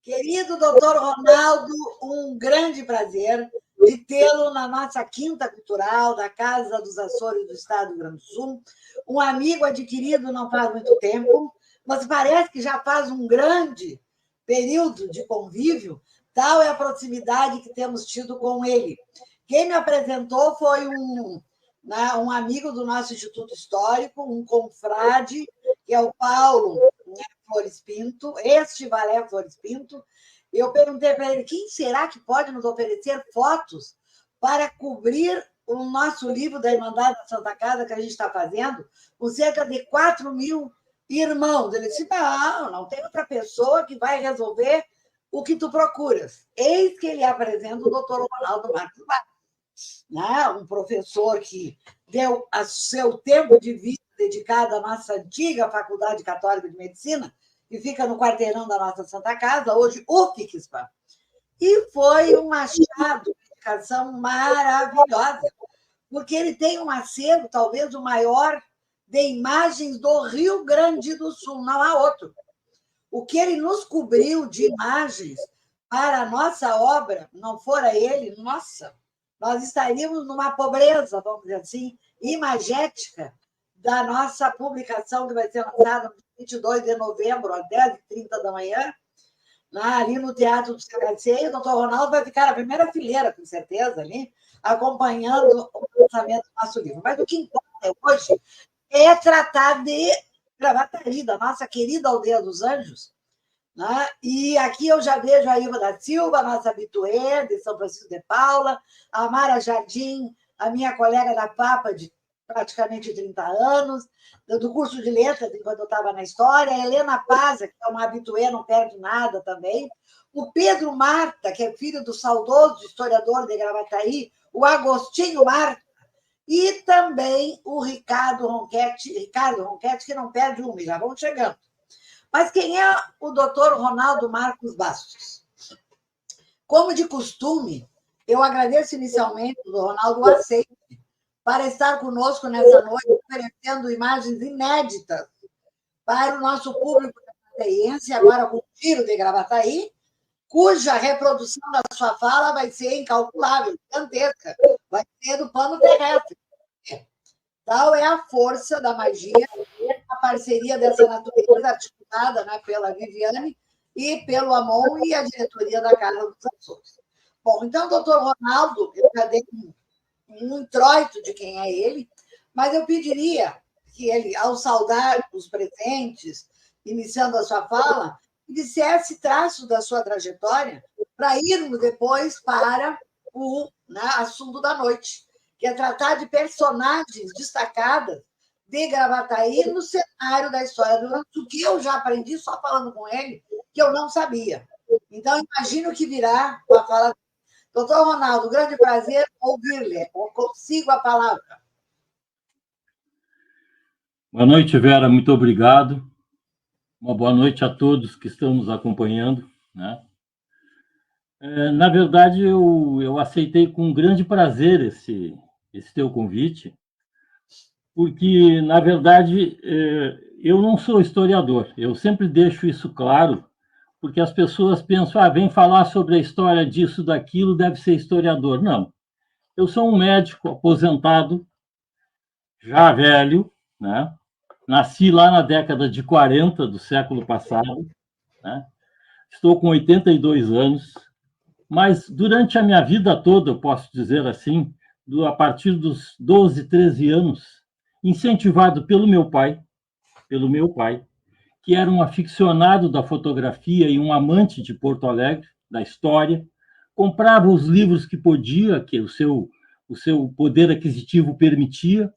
Querido doutor Ronaldo, um grande prazer de tê-lo na nossa Quinta Cultural da Casa dos Açores do Estado do Rio Grande do Sul. Um amigo adquirido não faz muito tempo, mas parece que já faz um grande período de convívio, tal é a proximidade que temos tido com ele. Quem me apresentou foi um amigo do nosso Instituto Histórico, um confrade, que é o Paulo Flores Pinto, Valé Flores Pinto. Eu perguntei para ele quem será que pode nos oferecer fotos para cobrir o nosso livro da Irmandade da Santa Casa que a gente está fazendo, com cerca de 4.000 irmãos. Ele disse, não tem outra pessoa que vai resolver o que tu procuras. Eis que ele apresenta o doutor Ronaldo Marcos Bastos, né? Um professor que deu o seu tempo de vida dedicado à nossa antiga Faculdade Católica de Medicina, que fica no quarteirão da nossa Santa Casa, hoje UFICSPA. E foi um achado de dedicação maravilhosa, porque ele tem um acervo, talvez o maior, de imagens do Rio Grande do Sul, não há outro. O que ele nos cobriu de imagens para a nossa obra, não fora ele, nossa, nós estaríamos numa pobreza, vamos dizer assim, imagética, da nossa publicação, que vai ser lançada no 22 de novembro, às 10h30 da manhã, ali no Teatro do CHC, e o doutor Ronaldo vai ficar na primeira fileira, com certeza, ali, acompanhando o lançamento do nosso livro. Mas o que importa hoje é tratar de Gravataí, da nossa querida Aldeia dos Anjos, né? E aqui eu já vejo a Ilva da Silva, nossa habitué de São Francisco de Paula, a Mara Jardim, a minha colega da Papa de praticamente 30 anos, do curso de letras, enquanto eu estava na história, a Helena Paza, que é uma habitué, não perde nada também, o Pedro Marta, que é filho do saudoso historiador de Gravataí, o Agostinho Marta, e também o Ricardo Ronchetti, que não perde uma, já vão chegando. Mas quem é o doutor Ronaldo Marcos Bastos? Como de costume, eu agradeço inicialmente o Ronaldo aceite para estar conosco nessa noite, oferecendo imagens inéditas para o nosso público gravataíense, agora com o tiro de Gravataí, cuja reprodução da sua fala vai ser incalculável, gigantesca, vai ser do plano terrestre. Tal é a força da magia, a parceria dessa natureza articulada, né, pela Viviane e pelo Amon e a diretoria da Casa dos Açores. Bom, então, doutor Ronaldo, eu já dei um introito de quem é ele, mas eu pediria que ele, ao saudar os presentes, iniciando a sua fala, dissesse traços da sua trajetória para irmos depois para o assunto da noite, que é tratar de personagens destacadas de Gravataí no cenário da história do Rio, que eu já aprendi só falando com ele, que eu não sabia. Então, imagino que virá com a fala. Doutor Ronaldo, grande prazer ouvir-lhe. Consigo a palavra. Boa noite, Vera, muito obrigado. Uma boa noite a todos que estão nos acompanhando, né? Na verdade, eu aceitei com grande prazer esse teu convite, porque, na verdade, eu não sou historiador. Eu sempre deixo isso claro, porque as pessoas pensam, vem falar sobre a história disso, daquilo, deve ser historiador. Não. Eu sou um médico aposentado, já velho, né? Nasci lá na década de 40 do século passado, né? Estou com 82 anos, mas durante a minha vida toda, eu posso dizer assim, a partir dos 12, 13 anos, incentivado pelo meu pai, que era um aficionado da fotografia e um amante de Porto Alegre, da história, comprava os livros que podia, que o seu poder aquisitivo permitia,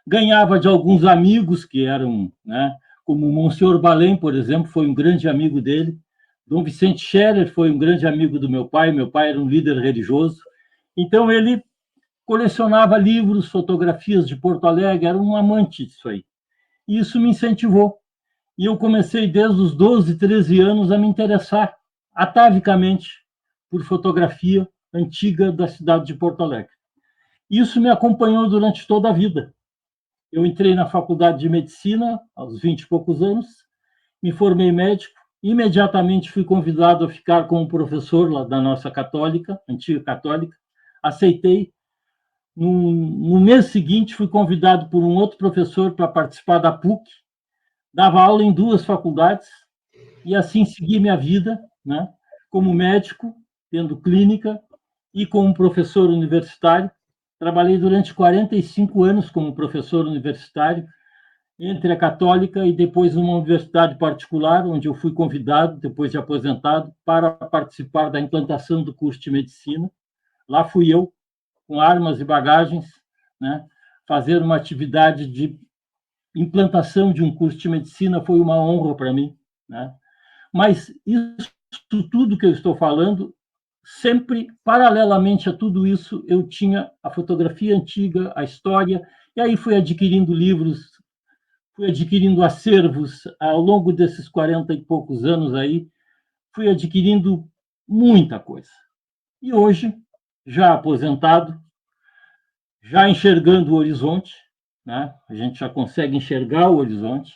ganhava de alguns amigos que eram, né, como o Monsenhor Balém, por exemplo, foi um grande amigo dele, Dom Vicente Scherer foi um grande amigo do meu pai era um líder religioso, então ele colecionava livros, fotografias de Porto Alegre, era um amante disso aí. E isso me incentivou. E eu comecei desde os 12, 13 anos a me interessar atavicamente por fotografia antiga da cidade de Porto Alegre. Isso me acompanhou durante toda a vida. Eu entrei na faculdade de medicina aos 20 e poucos anos, me formei médico, Imediatamente fui convidado a ficar como professor lá da nossa católica, antiga católica. Aceitei. No mês seguinte, fui convidado por um outro professor para participar da PUC. Dava aula em 2 faculdades e assim segui minha vida, né? Como médico, tendo clínica e como professor universitário. Trabalhei durante 45 anos como professor universitário, entre a católica e depois uma universidade particular, onde eu fui convidado, depois de aposentado, para participar da implantação do curso de medicina. Lá fui eu, com armas e bagagens, né, fazer uma atividade de implantação de um curso de medicina foi uma honra para mim, né? Mas isso tudo que eu estou falando, sempre paralelamente a tudo isso, eu tinha a fotografia antiga, a história, e aí fui adquirindo livros, fui adquirindo acervos ao longo desses 40 e poucos anos aí, fui adquirindo muita coisa. E hoje, já aposentado, já enxergando o horizonte, né? A gente já consegue enxergar o horizonte,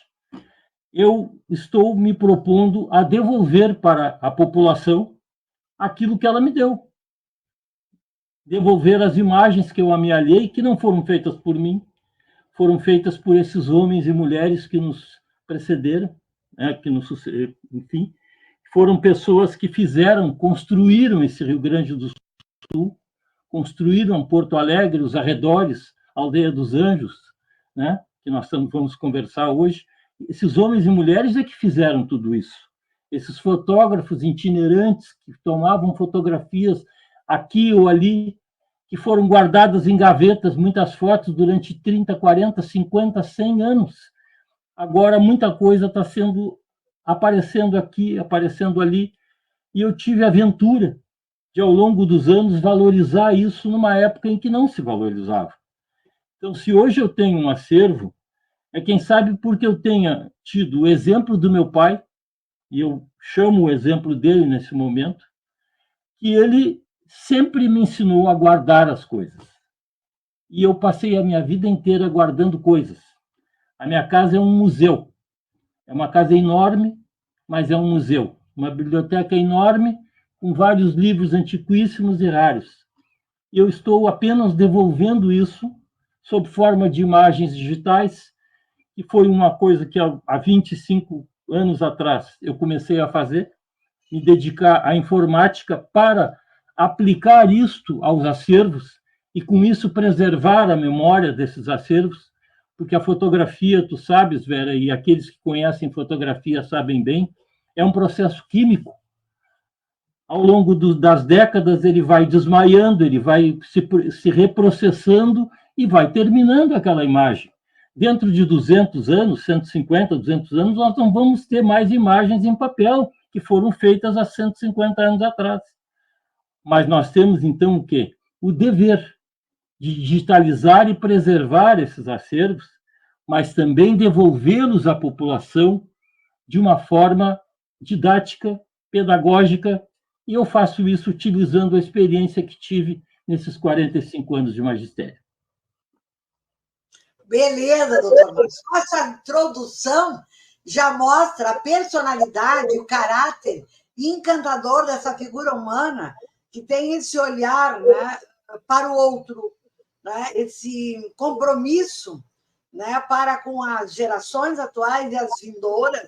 eu estou me propondo a devolver para a população aquilo que ela me deu. Devolver as imagens que eu amealhei, que não foram feitas por mim, foram feitas por esses homens e mulheres que nos precederam, né, que nos, enfim, foram pessoas que fizeram, construíram esse Rio Grande do Sul, construíram Porto Alegre, os arredores, a Aldeia dos Anjos, né, que nós vamos conversar hoje. Esses homens e mulheres é que fizeram tudo isso. Esses fotógrafos itinerantes que tomavam fotografias aqui ou ali, que foram guardadas em gavetas, muitas fotos durante 30, 40, 50, 100 anos. Agora, muita coisa está sendo aparecendo aqui, aparecendo ali, e eu tive a aventura de, ao longo dos anos, valorizar isso numa época em que não se valorizava. Então, se hoje eu tenho um acervo, é quem sabe porque eu tenha tido o exemplo do meu pai, e eu chamo o exemplo dele nesse momento, que ele sempre me ensinou a guardar as coisas. E eu passei a minha vida inteira guardando coisas. A minha casa é um museu. É uma casa enorme, mas é um museu. Uma biblioteca enorme, com vários livros antiquíssimos e raros. E eu estou apenas devolvendo isso sob forma de imagens digitais, que foi uma coisa que há 25 anos atrás eu comecei a fazer, me dedicar à informática para aplicar isto aos acervos e, com isso, preservar a memória desses acervos, porque a fotografia, tu sabes, Vera, e aqueles que conhecem fotografia sabem bem, é um processo químico. Ao longo das décadas, ele vai desmaiando, ele vai se reprocessando e vai terminando aquela imagem. Dentro de 200 anos, 150, 200 anos, nós não vamos ter mais imagens em papel que foram feitas há 150 anos atrás. Mas nós temos, então, o quê? O dever de digitalizar e preservar esses acervos, mas também devolvê-los à população de uma forma didática, pedagógica, e eu faço isso utilizando a experiência que tive nesses 45 anos de magistério. Beleza, doutor Márcio. Nossa introdução já mostra a personalidade, o caráter encantador dessa figura humana que tem esse olhar, né, para o outro, né, esse compromisso, né, para com as gerações atuais e as vindouras,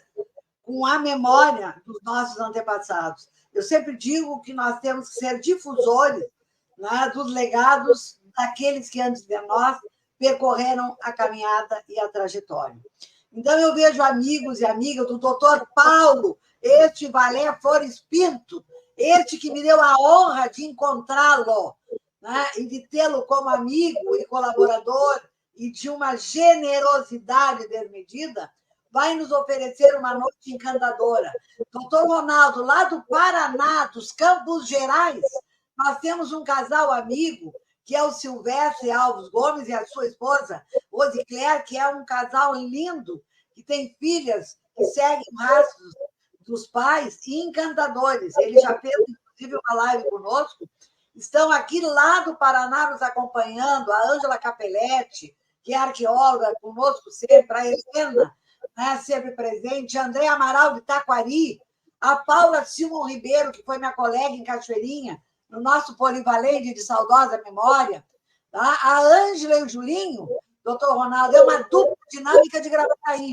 com a memória dos nossos antepassados. Eu sempre digo que nós temos que ser difusores, né, dos legados daqueles que antes de nós percorreram a caminhada e a trajetória. Então, eu vejo amigos e amigas do doutor Paulo, este Valé Flores Pinto, este que me deu a honra de encontrá-lo, né, e de tê-lo como amigo e colaborador, e de uma generosidade desmedida, vai nos oferecer uma noite encantadora. Doutor Ronaldo, lá do Paraná, dos Campos Gerais, nós temos um casal amigo, que é o Silvestre Alves Gomes e a sua esposa, Rosicler, que é um casal lindo, que tem filhas que seguem rastros dos pais e encantadores. Ele já fez, inclusive, uma live conosco. Estão aqui lá do Paraná nos acompanhando, a Ângela Capelletti, que é arqueóloga conosco sempre, a Helena, né, sempre presente, André Amaral de Taquari, a Paula Simon Ribeiro, que foi minha colega em Cachoeirinha, no nosso polivalente de saudosa memória, tá? A Ângela e o Julinho, doutor Ronaldo, é uma dupla dinâmica de Gravataí.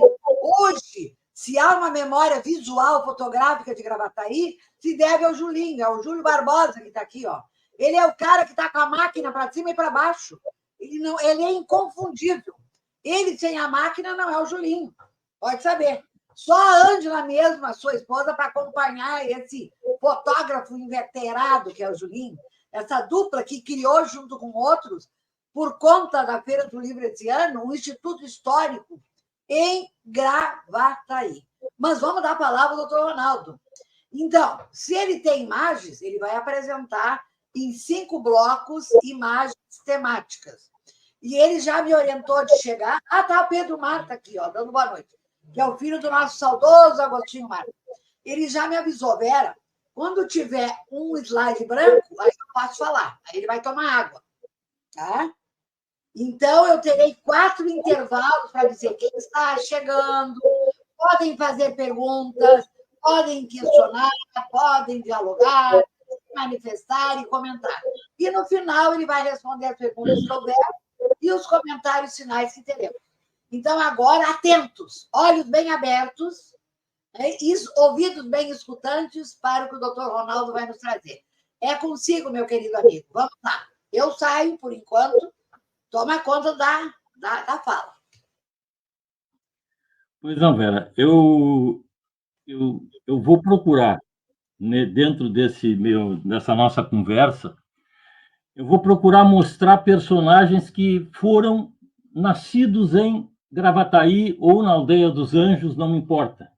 Hoje, se há uma memória visual, fotográfica de Gravataí, se deve ao Julinho, é o Júlio Barbosa que está aqui, ó. Ele é o cara que está com a máquina para cima e para baixo. Ele é inconfundível. Ele sem a máquina não é o Julinho, pode saber. Só a Ângela mesmo, a sua esposa, para acompanhar esse fotógrafo inveterado que é o Julinho, essa dupla que criou, junto com outros, por conta da Feira do Livro esse ano, um instituto histórico em Gravataí. Mas vamos dar a palavra ao doutor Ronaldo. Então, se ele tem imagens, ele vai apresentar em 5 blocos imagens temáticas. E ele já me orientou de chegar... Ah, tá, o Pedro Marta aqui, ó, dando boa noite, que é o filho do nosso saudoso Agostinho Marta. Ele já me avisou, Vera, quando tiver um slide branco, aí eu posso falar, aí ele vai tomar água. Tá? Então, eu terei 4 intervalos para dizer quem está chegando, podem fazer perguntas, podem questionar, podem dialogar, manifestar e comentar. E, no final, ele vai responder as perguntas que houver e os comentários finais que teremos. Então, agora, atentos, olhos bem abertos, ouvidos bem escutantes para o que o doutor Ronaldo vai nos trazer. É consigo, meu querido amigo. Vamos lá. Eu saio, por enquanto, toma conta da fala. Pois não, Vera, eu vou procurar, né, dentro dessa nossa conversa, eu vou procurar mostrar personagens que foram nascidos em Gravataí ou na Aldeia dos Anjos, não me importa.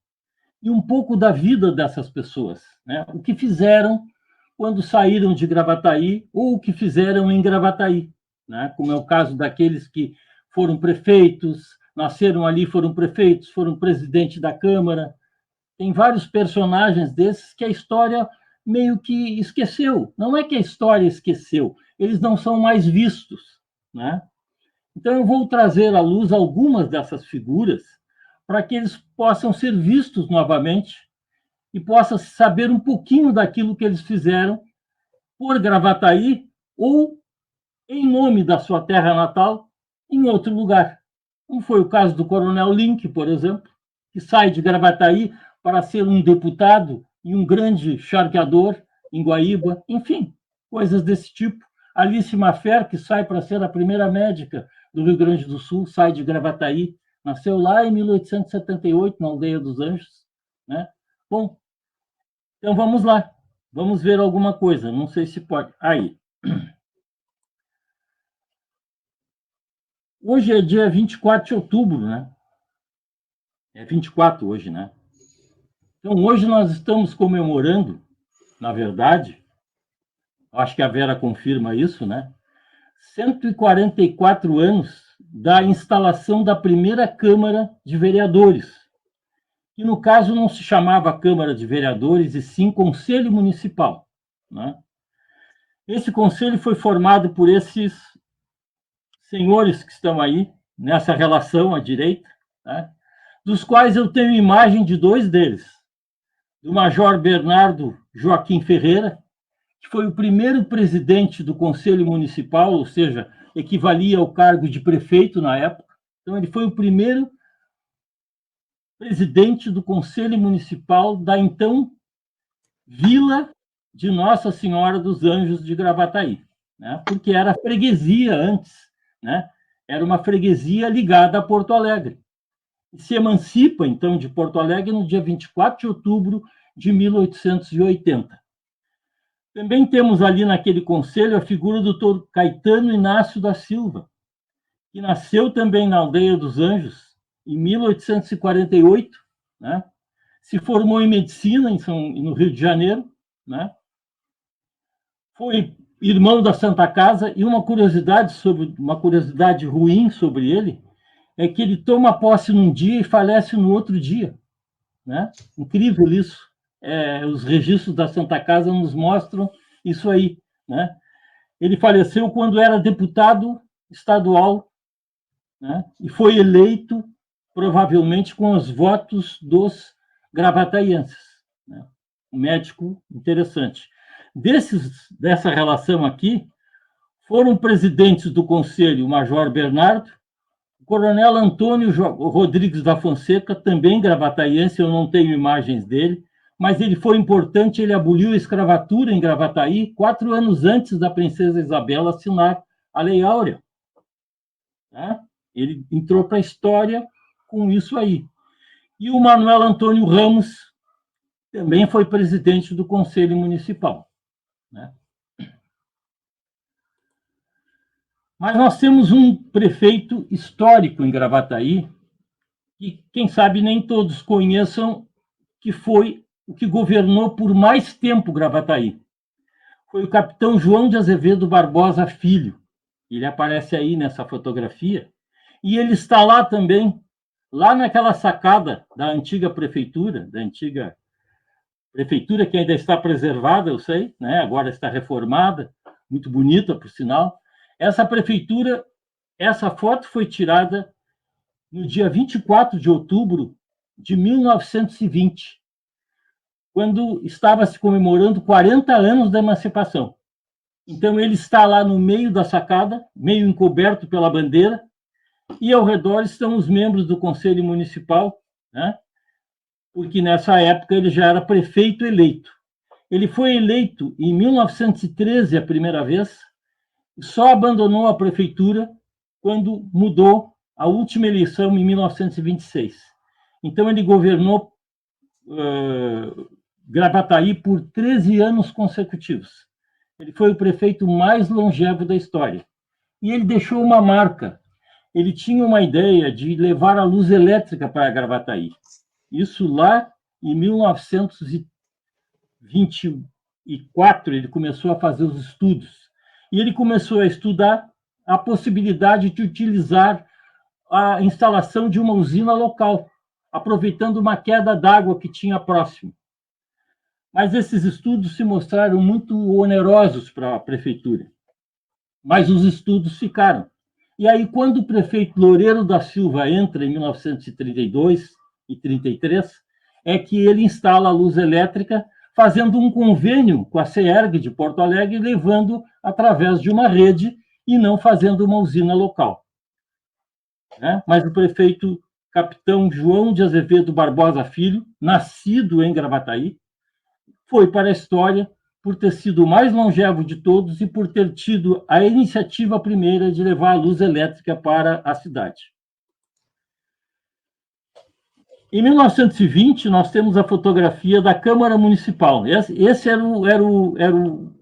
E um pouco da vida dessas pessoas, né? O que fizeram quando saíram de Gravataí ou o que fizeram em Gravataí, né? Como é o caso daqueles que foram prefeitos, nasceram ali, foram prefeitos, foram presidente da Câmara. Tem vários personagens desses que a história meio que esqueceu. Não é que a história esqueceu, eles não são mais vistos, né? Então, eu vou trazer à luz algumas dessas figuras para que eles possam ser vistos novamente e possa saber um pouquinho daquilo que eles fizeram por Gravataí ou em nome da sua terra natal em outro lugar. Como foi o caso do Coronel Link, por exemplo, que sai de Gravataí para ser um deputado e um grande charqueador em Guaíba, enfim, coisas desse tipo. Alice Mafer, que sai para ser a primeira médica do Rio Grande do Sul, sai de Gravataí, nasceu lá em 1878, na Aldeia dos Anjos, né? Bom, então vamos lá, vamos ver alguma coisa, não sei se pode. Aí. Hoje é dia 24 de outubro, né? É 24 hoje, né? Então, hoje nós estamos comemorando, na verdade, acho que a Vera confirma isso, né? 144 anos da instalação da primeira Câmara de Vereadores, que no caso não se chamava Câmara de Vereadores, e sim Conselho Municipal, né? Esse conselho foi formado por esses senhores que estão aí, nessa relação à direita, né? Dos quais eu tenho imagem de 2 deles. Do Major Bernardo Joaquim Ferreira, que foi o primeiro presidente do Conselho Municipal, ou seja, equivalia ao cargo de prefeito na época. Então, ele foi o primeiro presidente do Conselho Municipal da então Vila de Nossa Senhora dos Anjos de Gravataí, né? Porque era freguesia antes, né? Era uma freguesia ligada a Porto Alegre. E se emancipa, então, de Porto Alegre no dia 24 de outubro de 1880. Também temos ali naquele conselho a figura do doutor Caetano Inácio da Silva, que nasceu também na Aldeia dos Anjos em 1848, né? Se formou em medicina no Rio de Janeiro, né? Foi irmão da Santa Casa, e uma curiosidade ruim sobre ele é que ele toma posse num dia e falece no outro dia, né? Incrível isso. Os registros da Santa Casa nos mostram isso aí, né? Ele faleceu quando era deputado estadual, né? E foi eleito provavelmente com os votos dos gravataienses, né? médico interessante. Dessa relação aqui, foram presidentes do Conselho o Major Bernardo, o Coronel Antônio Rodrigues da Fonseca, também gravataiense, eu não tenho imagens dele, mas ele foi importante, ele aboliu a escravatura em Gravataí 4 anos antes da princesa Isabel assinar a Lei Áurea. Né? Ele entrou para a história com isso aí. E o Manuel Antônio Ramos também foi presidente do Conselho Municipal. Né? Mas nós temos um prefeito histórico em Gravataí, que, quem sabe, nem todos conheçam, que foi o que governou por mais tempo Gravataí. Foi o capitão João de Azevedo Barbosa Filho. Ele aparece aí nessa fotografia. E ele está lá também, lá naquela sacada da antiga prefeitura que ainda está preservada, eu sei, né? Agora está reformada, muito bonita, por sinal. Essa prefeitura, essa foto foi tirada no dia 24 de outubro de 1920, quando estava se comemorando 40 anos da emancipação. Então, ele está lá no meio da sacada, meio encoberto pela bandeira, e ao redor estão os membros do Conselho Municipal, né? Porque nessa época ele já era prefeito eleito. Ele foi eleito em 1913 a primeira vez, e só abandonou a prefeitura quando mudou a última eleição em 1926. Então, ele governou Gravataí por 13 anos consecutivos. Ele foi o prefeito mais longevo da história. E ele deixou uma marca. Ele tinha uma ideia de levar a luz elétrica para Gravataí. Isso lá em 1924, ele começou a fazer os estudos. E ele começou a estudar a possibilidade de utilizar a instalação de uma usina local, aproveitando uma queda d'água que tinha próximo. Mas esses estudos se mostraram muito onerosos para a prefeitura. Mas os estudos ficaram. E aí, quando o prefeito Loureiro da Silva entra em 1932 e 33, é que ele instala a luz elétrica, fazendo um convênio com a CERG de Porto Alegre, levando através de uma rede e não fazendo uma usina local. Mas o prefeito capitão João de Azevedo Barbosa Filho, nascido em Gravataí, foi para a história por ter sido o mais longevo de todos e por ter tido a iniciativa primeira de levar a luz elétrica para a cidade. Em 1920, nós temos a fotografia da Câmara Municipal. Esse era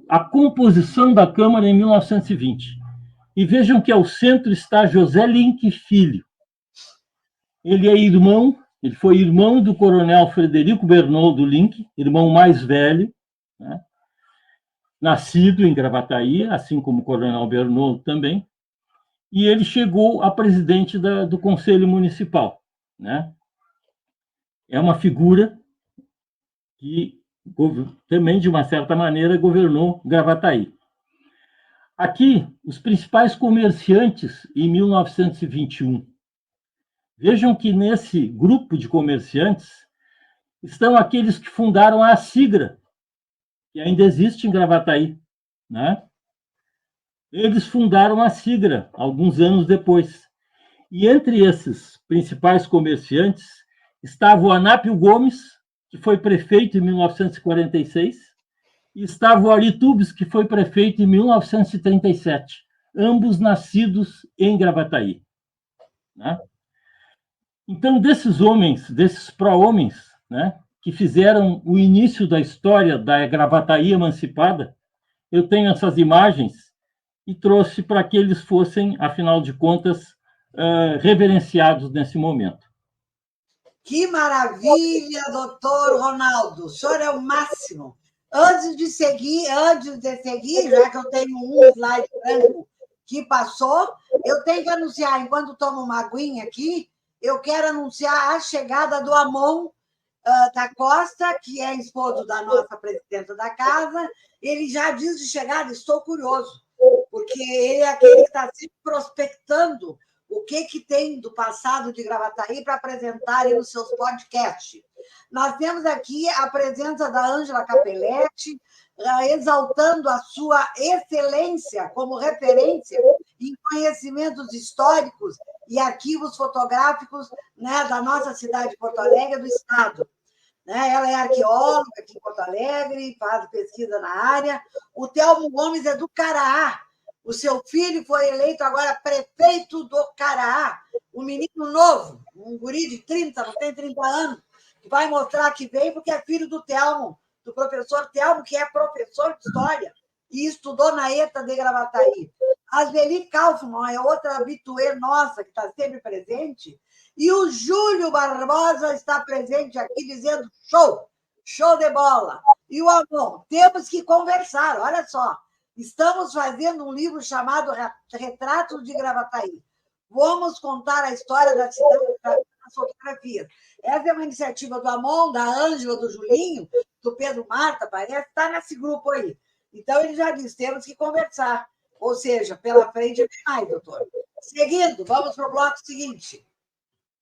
a composição da Câmara em 1920. E vejam que ao centro está José Link Filho. Ele foi irmão do coronel Frederico Bernoldo Link, irmão mais velho, né? Nascido em Gravataí, assim como o coronel Bernoldo também, e ele chegou a presidente do Conselho Municipal, né? É uma figura que também, de uma certa maneira, governou Gravataí. Aqui, os principais comerciantes em 1921. Vejam que nesse grupo de comerciantes estão aqueles que fundaram a Sigra, que ainda existe em Gravataí, né? Eles fundaram a Sigra alguns anos depois. E entre esses principais comerciantes estava o Anápio Gomes, que foi prefeito em 1946, e estava o Ari Tubes, que foi prefeito em 1937, ambos nascidos em Gravataí, né? Então, desses homens, desses pró-homens, né, que fizeram o início da história da Gravataí emancipada, eu tenho essas imagens e trouxe para que eles fossem, afinal de contas, reverenciados nesse momento. Que maravilha, doutor Ronaldo! O senhor é o máximo. Antes de seguir, já que eu tenho um slide branco que passou, eu tenho que anunciar, enquanto tomo uma aguinha aqui, eu quero anunciar a chegada do Amon da Costa, que é esposo da nossa presidenta da casa. Ele já diz de chegada, estou curioso, porque ele é aquele que está sempre prospectando o que tem do passado de Gravataí para apresentarem nos seus podcasts. Nós temos aqui a presença da Ângela Capelletti, exaltando a sua excelência como referência em conhecimentos históricos e arquivos fotográficos, né, da nossa cidade de Porto Alegre, do Estado. Ela é arqueóloga aqui em Porto Alegre, faz pesquisa na área. O Telmo Gomes é do Caraá. O seu filho foi eleito agora prefeito do Caraá. Um menino novo, um guri de 30, não tem 30 anos, que vai mostrar que veio porque é filho do Telmo, do professor Telmo, que é professor de História e estudou na ETA de Gravataí. A Zeli Kaufmann é outra habituê nossa, que está sempre presente. E o Júlio Barbosa está presente aqui, dizendo show de bola. E o Amon, temos que conversar, olha só. Estamos fazendo um livro chamado Retratos de Gravataí. Vamos contar a história da cidade nas fotografias. Essa é uma iniciativa do Amon, da Ângela, do Julinho, do Pedro Marta, parece, está nesse grupo aí. Então, ele já disse, temos que conversar. Ou seja, pela frente é mais, doutor. Seguindo, vamos para o bloco seguinte.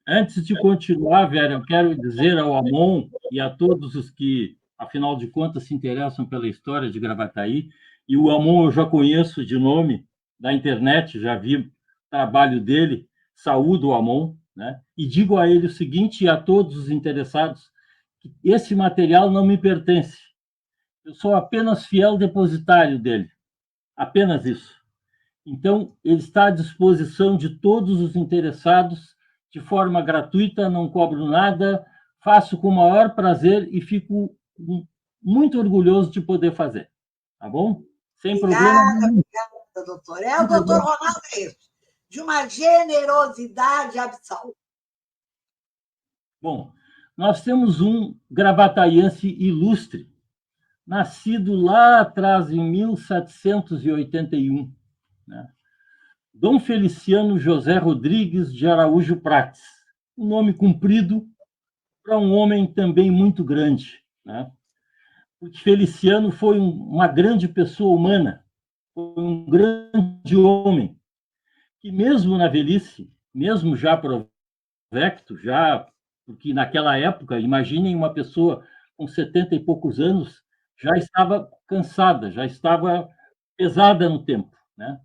Antes de continuar, Vera, eu quero dizer ao Amon e a todos os que, afinal de contas, se interessam pela história de Gravataí, e o Amon eu já conheço de nome da internet, já vi o trabalho dele, saúdo o Amon, né? E digo a ele o seguinte, e a todos os interessados, que esse material não me pertence. Eu sou apenas fiel depositário dele, apenas isso. Então, ele está à disposição de todos os interessados, de forma gratuita, não cobro nada, faço com o maior prazer e fico muito orgulhoso de poder fazer. Tá bom? Sem problema nenhum. Obrigada, doutor. O doutor Ronaldo é isso, de uma generosidade abissal. Bom, nós temos um gravataiense ilustre, nascido lá atrás, em 1781, né? Dom Feliciano José Rodrigues de Araújo Prates, um nome comprido para um homem também muito grande, né? Porque Feliciano foi uma grande pessoa humana, foi um grande homem, que mesmo na velhice, mesmo já provecto, já, porque naquela época, imaginem uma pessoa com 70 e poucos anos, já estava cansada, já estava pesada no tempo, né?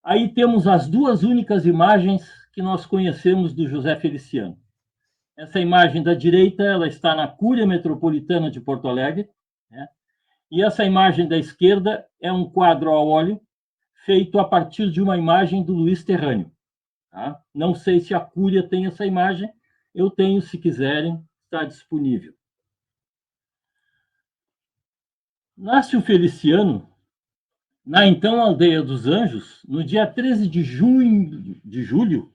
Aí temos as duas únicas imagens que nós conhecemos do José Feliciano. Essa imagem da direita, ela está na Cúria Metropolitana de Porto Alegre, né? E essa imagem da esquerda é um quadro a óleo feito a partir de uma imagem do Luiz Terrâneo. Tá? Não sei se a Cúria tem essa imagem, eu tenho, se quiserem, está disponível. Nasce o Feliciano na então Aldeia dos Anjos, no dia 13 de julho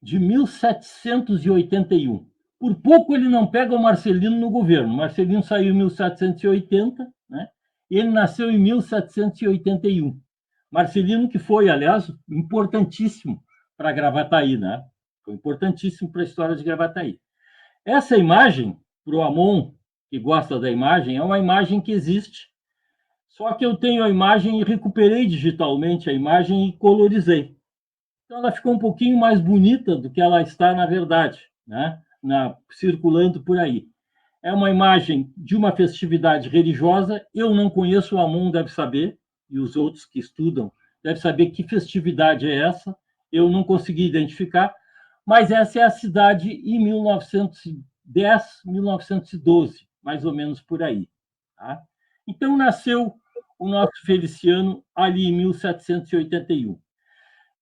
de 1781. Por pouco ele não pega o Marcelino no governo. O Marcelino saiu em 1780, né? E ele nasceu em 1781. Marcelino, que foi, aliás, importantíssimo para Gravataí, né? Foi importantíssimo para a história de Gravataí. Essa imagem, para o Amon, que gosta da imagem, é uma imagem que existe. Só que eu tenho a imagem e recuperei digitalmente a imagem e colorizei. Então, ela ficou um pouquinho mais bonita do que ela está na verdade, né? Circulando por aí. É uma imagem de uma festividade religiosa. Eu não conheço, o Amon deve saber, e os outros que estudam devem saber que festividade é essa. Eu não consegui identificar, mas essa é a cidade em 1910, 1912, mais ou menos por aí. Tá? Então, nasceu o nosso Feliciano ali em 1781.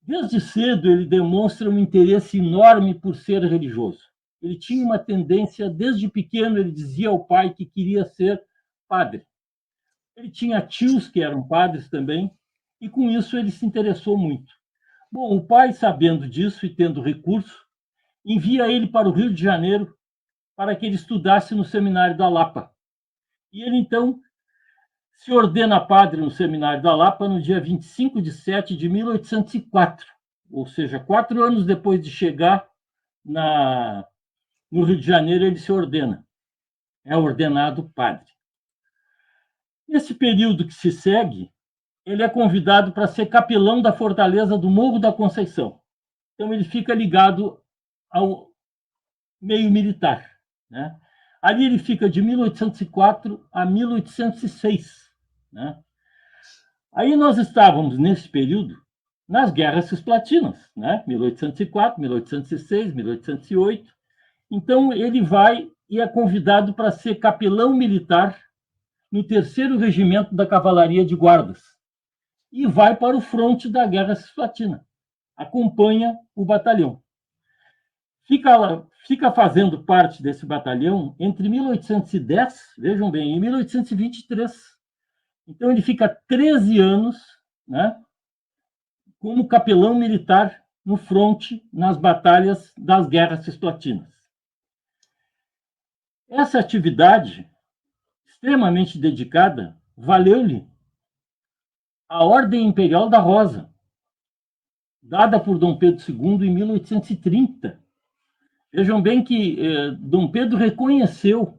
Desde cedo, ele demonstra um interesse enorme por ser religioso. Ele tinha uma tendência, desde pequeno, ele dizia ao pai que queria ser padre. Ele tinha tios que eram padres também, e com isso ele se interessou muito. Bom, o pai, sabendo disso e tendo recurso, envia ele para o Rio de Janeiro para que ele estudasse no seminário da Lapa. E ele, então, se ordena padre no seminário da Lapa no dia 25 de setembro de 1804, ou seja, 4 anos depois de chegar no Rio de Janeiro, ele se ordena. É ordenado padre. Nesse período que se segue, ele é convidado para ser capelão da fortaleza do Morro da Conceição. Então, ele fica ligado ao meio militar, né? Ali ele fica de 1804 a 1806, né? Aí nós estávamos, nesse período, nas guerras cisplatinas, né? 1804, 1806, 1808. Então, ele vai e é convidado para ser capelão militar no 3º Regimento da Cavalaria de Guardas e vai para o fronte da Guerra Cisplatina. Acompanha o batalhão. Fica fazendo parte desse batalhão entre 1810, vejam bem, e 1823. Então, ele fica 13 anos, né, como capelão militar no fronte, nas batalhas das guerras cisplatinas. Essa atividade, extremamente dedicada, valeu-lhe a Ordem Imperial da Rosa, dada por Dom Pedro II em 1830. Vejam bem que Dom Pedro reconheceu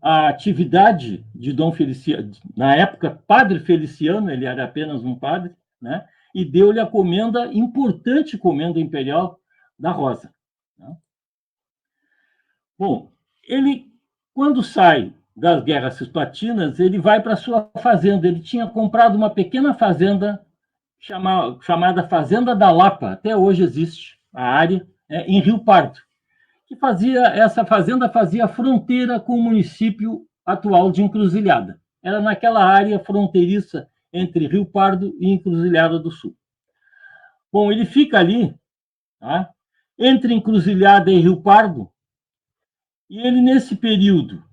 a atividade de Dom Feliciano, na época, Padre Feliciano, ele era apenas um padre, né? E deu-lhe a comenda, importante comenda imperial da Rosa, né? Bom, ele, quando sai das guerras cisplatinas, ele vai para sua fazenda. Ele tinha comprado uma pequena fazenda chamada Fazenda da Lapa, até hoje existe a área, em Rio Pardo, que essa fazenda fazia fronteira com o município atual de Encruzilhada. Era naquela área fronteiriça entre Rio Pardo e Encruzilhada do Sul. Bom, ele fica ali, tá, entre Encruzilhada e Rio Pardo, e ele, nesse período,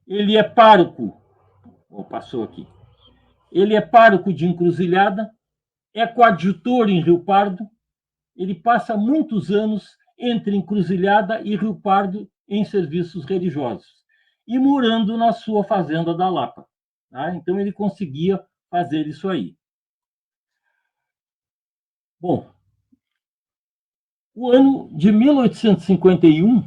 ele é pároco, passou aqui, ele é pároco de Encruzilhada, é coadjutor em Rio Pardo, ele passa muitos anos entre Encruzilhada e Rio Pardo em serviços religiosos, e morando na sua fazenda da Lapa, tá? Então, ele conseguia fazer isso aí. Bom, o ano de 1851,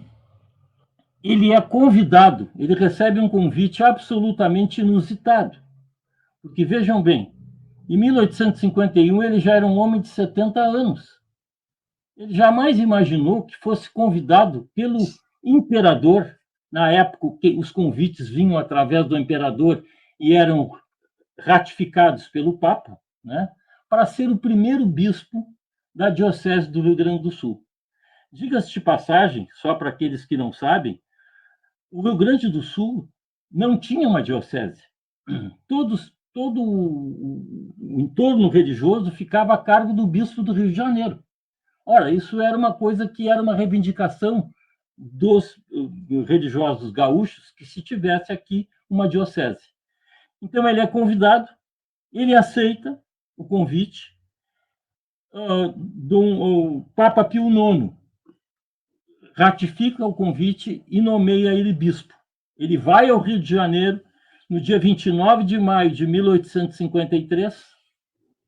ele é convidado, ele recebe um convite absolutamente inusitado, porque, vejam bem, em 1851 ele já era um homem de 70 anos. Ele jamais imaginou que fosse convidado pelo imperador. Na época, que os convites vinham através do imperador e eram ratificados pelo Papa, né, para ser o primeiro bispo da Diocese do Rio Grande do Sul. Diga-se de passagem, só para aqueles que não sabem, o Rio Grande do Sul não tinha uma diocese. Todo o entorno religioso ficava a cargo do bispo do Rio de Janeiro. Ora, isso era uma coisa que era uma reivindicação dos religiosos gaúchos, que se tivesse aqui uma diocese. Então, ele é convidado, ele aceita o convite. O Papa Pio IX ratifica o convite e nomeia ele bispo. Ele vai ao Rio de Janeiro no dia 29 de maio de 1853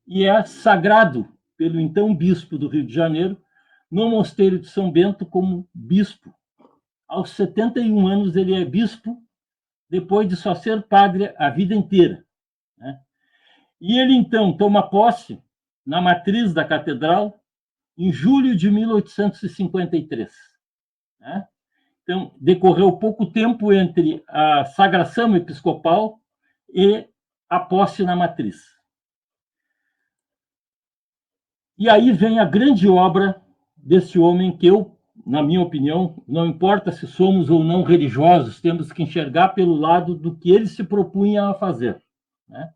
e é sagrado pelo então bispo do Rio de Janeiro no Mosteiro de São Bento como bispo. Aos 71 anos ele é bispo, depois de só ser padre a vida inteira, né? E ele então toma posse na matriz da catedral em julho de 1853, né? Então, decorreu pouco tempo entre a sagração episcopal e a posse na matriz. E aí vem a grande obra desse homem que eu, na minha opinião, não importa se somos ou não religiosos, temos que enxergar pelo lado do que ele se propunha a fazer, né?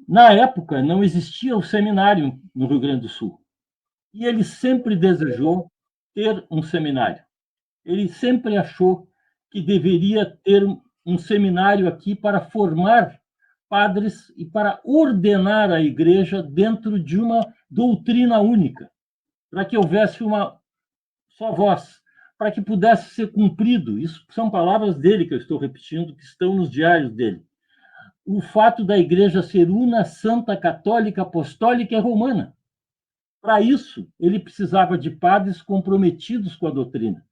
Na época, não existia o seminário no Rio Grande do Sul. E ele sempre desejou ter um seminário. Ele sempre achou que deveria ter um seminário aqui para formar padres e para ordenar a igreja dentro de uma doutrina única, para que houvesse uma só voz, para que pudesse ser cumprido. Isso são palavras dele que eu estou repetindo, que estão nos diários dele. O fato da igreja ser una, santa, católica, apostólica e romana. Para isso, ele precisava de padres comprometidos com a doutrina.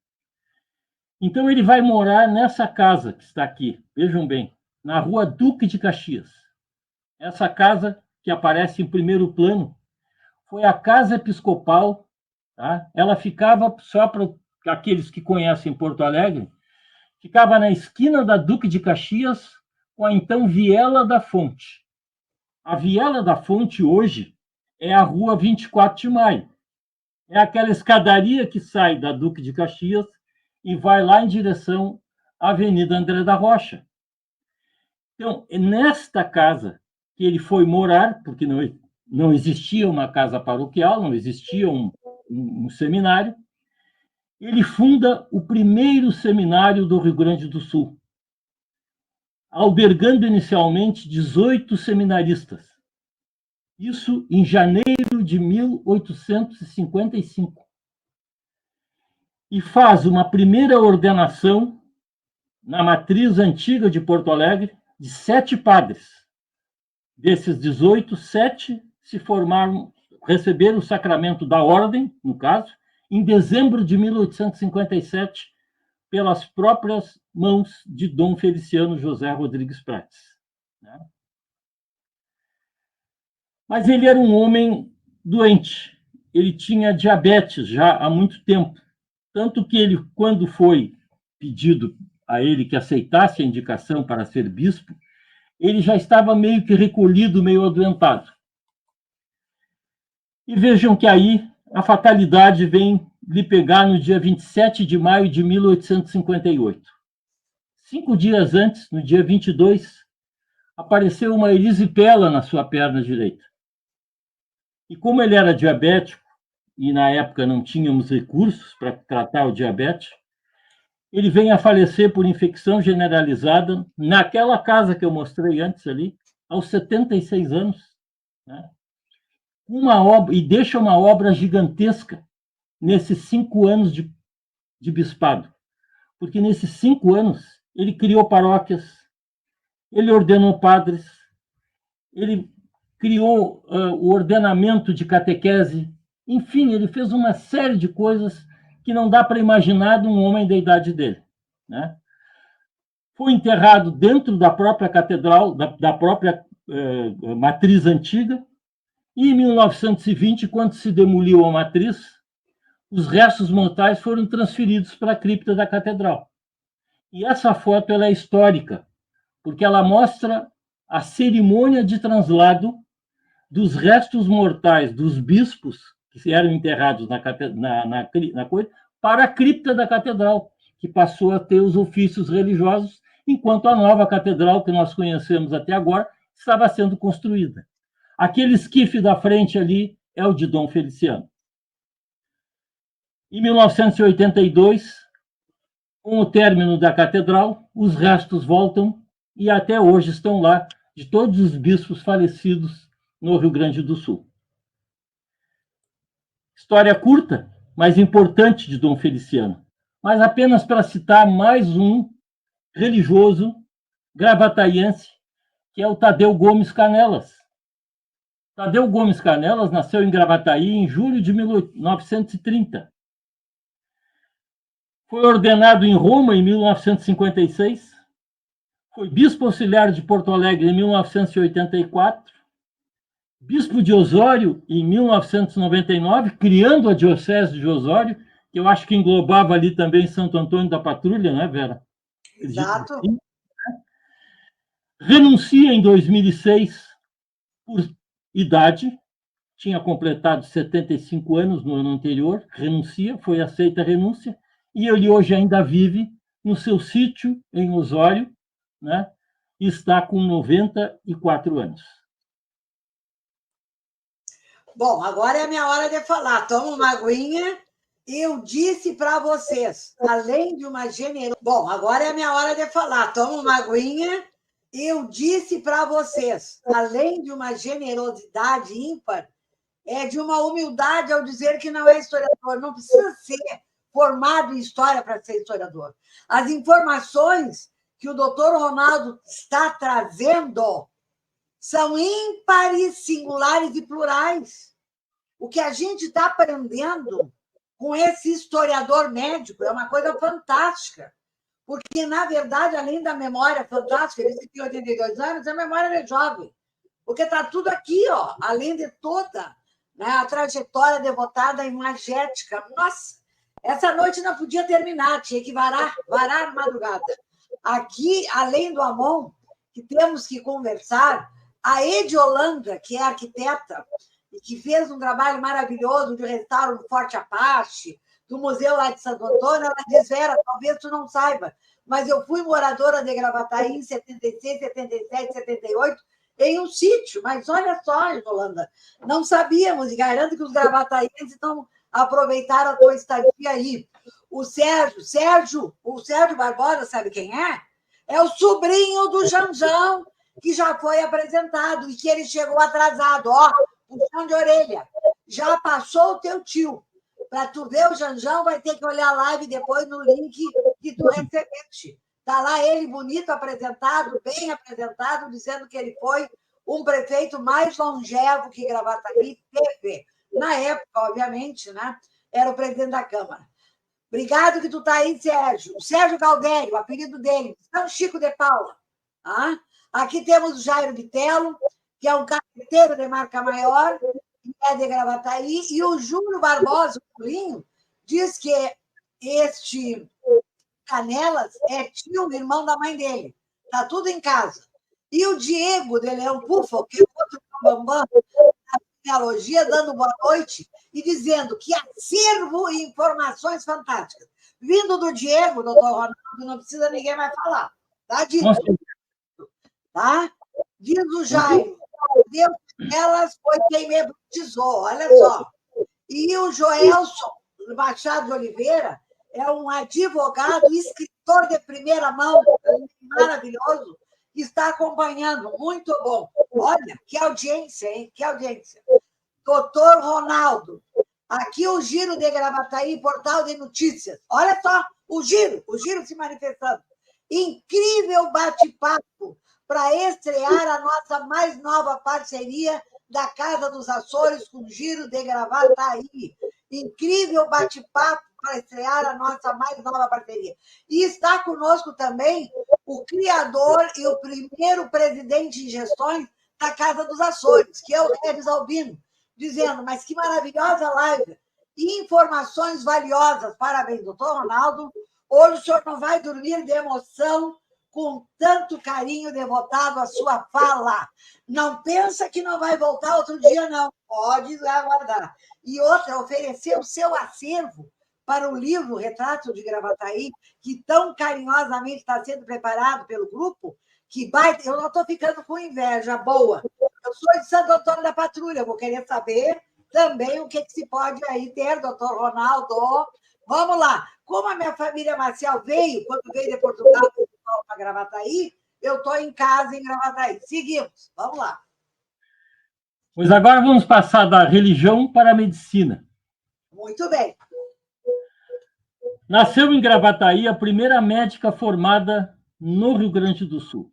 Então, ele vai morar nessa casa que está aqui, vejam bem, na rua Duque de Caxias. Essa casa, que aparece em primeiro plano, foi a Casa Episcopal, tá? Ela ficava, só para aqueles que conhecem Porto Alegre, ficava na esquina da Duque de Caxias com a então Viela da Fonte. A Viela da Fonte hoje é a Rua 24 de Maio. É aquela escadaria que sai da Duque de Caxias e vai lá em direção à Avenida André da Rocha. Então, é nesta casa que ele foi morar, porque não existia uma casa paroquial, não existia um seminário, ele funda o primeiro seminário do Rio Grande do Sul, albergando inicialmente 18 seminaristas. Isso em janeiro de 1855. E faz uma primeira ordenação na matriz antiga de Porto Alegre de 7 padres. Desses 18, 7 se formaram, receberam o sacramento da ordem, no caso, em dezembro de 1857, pelas próprias mãos de Dom Feliciano José Rodrigues Prates. Mas ele era um homem doente, ele tinha diabetes já há muito tempo, tanto que ele, quando foi pedido a ele que aceitasse a indicação para ser bispo, ele já estava meio que recolhido, meio adoentado. E vejam que aí a fatalidade vem lhe pegar no dia 27 de maio de 1858. 5 dias antes, no dia 22, apareceu uma erisipela na sua perna direita. E como ele era diabético, e na época não tínhamos recursos para tratar o diabetes, ele vem a falecer por infecção generalizada naquela casa que eu mostrei antes ali, aos 76 anos, né? Uma obra, e deixa uma obra gigantesca nesses 5 anos de bispado, porque nesses 5 anos ele criou paróquias, ele ordenou padres, ele criou o ordenamento de catequese, enfim, ele fez uma série de coisas que não dá para imaginar de um homem da idade dele, né? Foi enterrado dentro da própria catedral, da própria matriz antiga, e em 1920, quando se demoliu a matriz, os restos mortais foram transferidos para a cripta da catedral. E essa foto ela é histórica, porque ela mostra a cerimônia de translado dos restos mortais dos bispos que eram enterrados na coisa, para a cripta da catedral, que passou a ter os ofícios religiosos, enquanto a nova catedral, que nós conhecemos até agora, estava sendo construída. Aquele esquife da frente ali é o de Dom Feliciano. Em 1982, com o término da catedral, os restos voltam e até hoje estão lá, de todos os bispos falecidos no Rio Grande do Sul. História curta, mas importante de Dom Feliciano. Mas apenas para citar mais um religioso gravataiense, que é o Tadeu Gomes Canelas. Tadeu Gomes Canelas nasceu em Gravataí em julho de 1930. Foi ordenado em Roma em 1956. Foi bispo auxiliar de Porto Alegre em 1984. Bispo de Osório em 1999, criando a Diocese de Osório, que eu acho que englobava ali também Santo Antônio da Patrulha, né, Vera? Exato. Renuncia em 2006 por idade, tinha completado 75 anos no ano anterior, renuncia, foi aceita a renúncia, e ele hoje ainda vive no seu sítio em Osório, né? E está com 94 anos. Bom, agora é a minha hora de falar. Toma uma aguinha. Eu disse para vocês, além de uma generosidade... Bom, agora é a minha hora de falar. Toma uma aguinha. Eu disse para vocês, além de uma generosidade ímpar, é de uma humildade ao dizer que não é historiador. Não precisa ser formado em história para ser historiador. As informações que o doutor Ronaldo está trazendo são ímpares, singulares e plurais. O que a gente está aprendendo com esse historiador médico é uma coisa fantástica, porque, na verdade, além da memória fantástica, ele tem 82 anos, a memória é jovem, porque está tudo aqui, ó, além de toda né? A trajetória devotada e magética. Nossa, essa noite não podia terminar, tinha que varar a madrugada. Aqui, além do Amon, que temos que conversar, a Ediolanda, que é arquiteta, e que fez um trabalho maravilhoso de restauro do Forte Apache, do museu lá de Santo Antônio, ela diz, Vera, talvez tu não saiba, mas eu fui moradora de Gravataí em 76, 77, 78, em um sítio, mas olha só, Yolanda, não sabíamos, e garanto que os gravataíenses não aproveitaram a tua estadia aí. O Sérgio Barbosa, sabe quem é? É o sobrinho do Janjão, que já foi apresentado, e que ele chegou atrasado, ó, puxão de orelha. Já passou o teu tio. Para tu ver o Janjão, vai ter que olhar a live depois no link que tu recebeste. Está lá ele bonito, apresentado, bem apresentado, dizendo que ele foi um prefeito mais longevo que Gravataí teve. Na época, obviamente, né? Era o presidente da Câmara. Obrigado que tu está aí, Sérgio. O Sérgio Galdério, o apelido dele, São Chico de Paula. Ah? Aqui temos o Jairo Bitelo, que é um carreteiro de marca maior, que é de Gravataí, e o Júlio Barbosa, o Pulinho, diz que este Canelas é tio, irmão da mãe dele. Está tudo em casa. E o Diego de Leão Pufo, que é outro bambam da genealogia, dando boa noite e dizendo que acervo e informações fantásticas. Vindo do Diego, doutor Ronaldo, não precisa ninguém mais falar. Tá dito. Tá? Diz o Jairo, Deus delas foi quem me batizou, olha só. E o Joelson Machado de Oliveira é um advogado, escritor de primeira mão, maravilhoso, que está acompanhando, muito bom. Olha, que audiência, hein? Que audiência. Doutor Ronaldo, aqui o Giro de Gravataí, portal de notícias. Olha só, o Giro se manifestando. Incrível bate-papo para estrear a nossa mais nova parceria da Casa dos Açores com o Giro de Gravataí. Incrível bate-papo para estrear a nossa mais nova parceria. E está conosco também o criador e o primeiro presidente em gestões da Casa dos Açores, que é o Regis Albino, dizendo, mas que maravilhosa live, informações valiosas, parabéns, doutor Ronaldo, hoje o senhor não vai dormir de emoção com tanto carinho devotado à sua fala. Não pensa que não vai voltar outro dia, não. Pode aguardar. E outra, oferecer o seu acervo para o livro Retrato de Gravataí, que tão carinhosamente está sendo preparado pelo grupo, que vai... Eu não estou ficando com inveja, boa. Eu sou de Santo Antônio da Patrulha, vou querer saber também o que se pode aí ter, doutor Ronaldo. Vamos lá. Como a minha família Marcial veio, quando veio de Portugal para Gravataí, eu estou em casa em Gravataí. Seguimos. Vamos lá. Pois agora vamos passar da religião para a medicina. Muito bem. Nasceu em Gravataí a primeira médica formada no Rio Grande do Sul.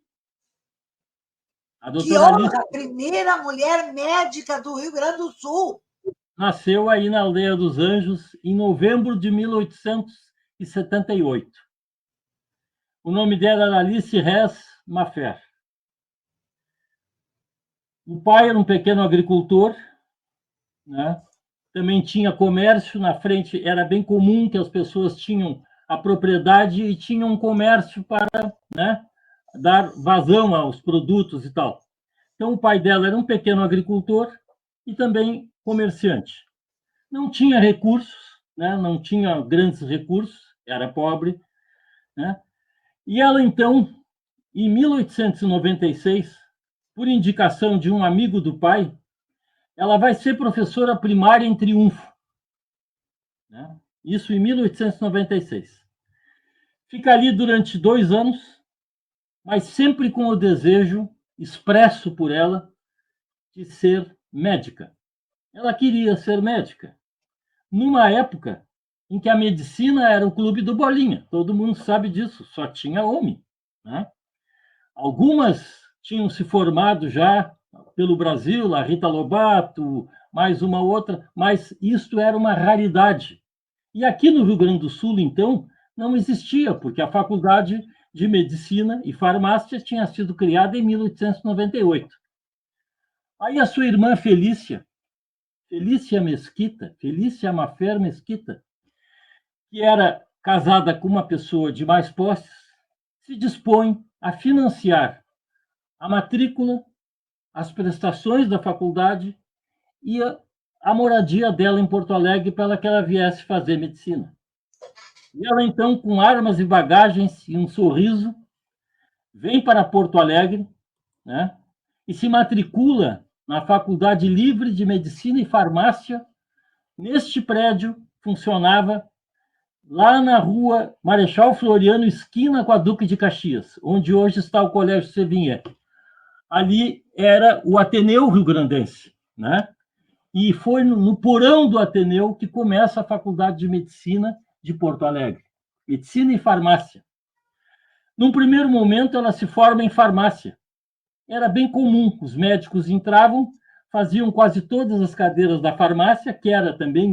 A doutora Alice, a primeira mulher médica do Rio Grande do Sul. Nasceu aí na Aldeia dos Anjos em novembro de 1878. O nome dela era Alice Rez Mafer. O pai era um pequeno agricultor, né? Também tinha comércio na frente, era bem comum que as pessoas tinham a propriedade e tinham um comércio para, né, dar vazão aos produtos e tal. Então, o pai dela era um pequeno agricultor e também comerciante. Não tinha recursos, né, não tinha grandes recursos, era pobre, né? E ela, então, em 1896, por indicação de um amigo do pai, ela vai ser professora primária em Triunfo, né? Isso em 1896. Fica ali durante 2 anos, mas sempre com o desejo expresso por ela de ser médica. Ela queria ser médica. Numa época em que a medicina era o clube do Bolinha, todo mundo sabe disso, só tinha homem, né? Algumas tinham se formado já pelo Brasil, a Rita Lobato, mais uma outra, mas isto era uma raridade. E aqui no Rio Grande do Sul, então, não existia, porque a Faculdade de Medicina e Farmácia tinha sido criada em 1898. Aí a sua irmã Felícia Felícia Mesquita, Felícia Mafer Mesquita, que era casada com uma pessoa de mais posses, se dispõe a financiar a matrícula, as prestações da faculdade e a moradia dela em Porto Alegre para que ela viesse fazer medicina. E ela, então, com armas e bagagens e um sorriso, vem para Porto Alegre, né, e se matricula na Faculdade Livre de Medicina e Farmácia. Neste prédio funcionava lá na rua Marechal Floriano, esquina com a Duque de Caxias, onde hoje está o Colégio Sevigné. Ali era o Ateneu Rio-Grandense, né? E foi no porão do Ateneu que começa a Faculdade de Medicina de Porto Alegre. Medicina e farmácia. Num primeiro momento, ela se forma em farmácia. Era bem comum, os médicos entravam, faziam quase todas as cadeiras da farmácia, que era também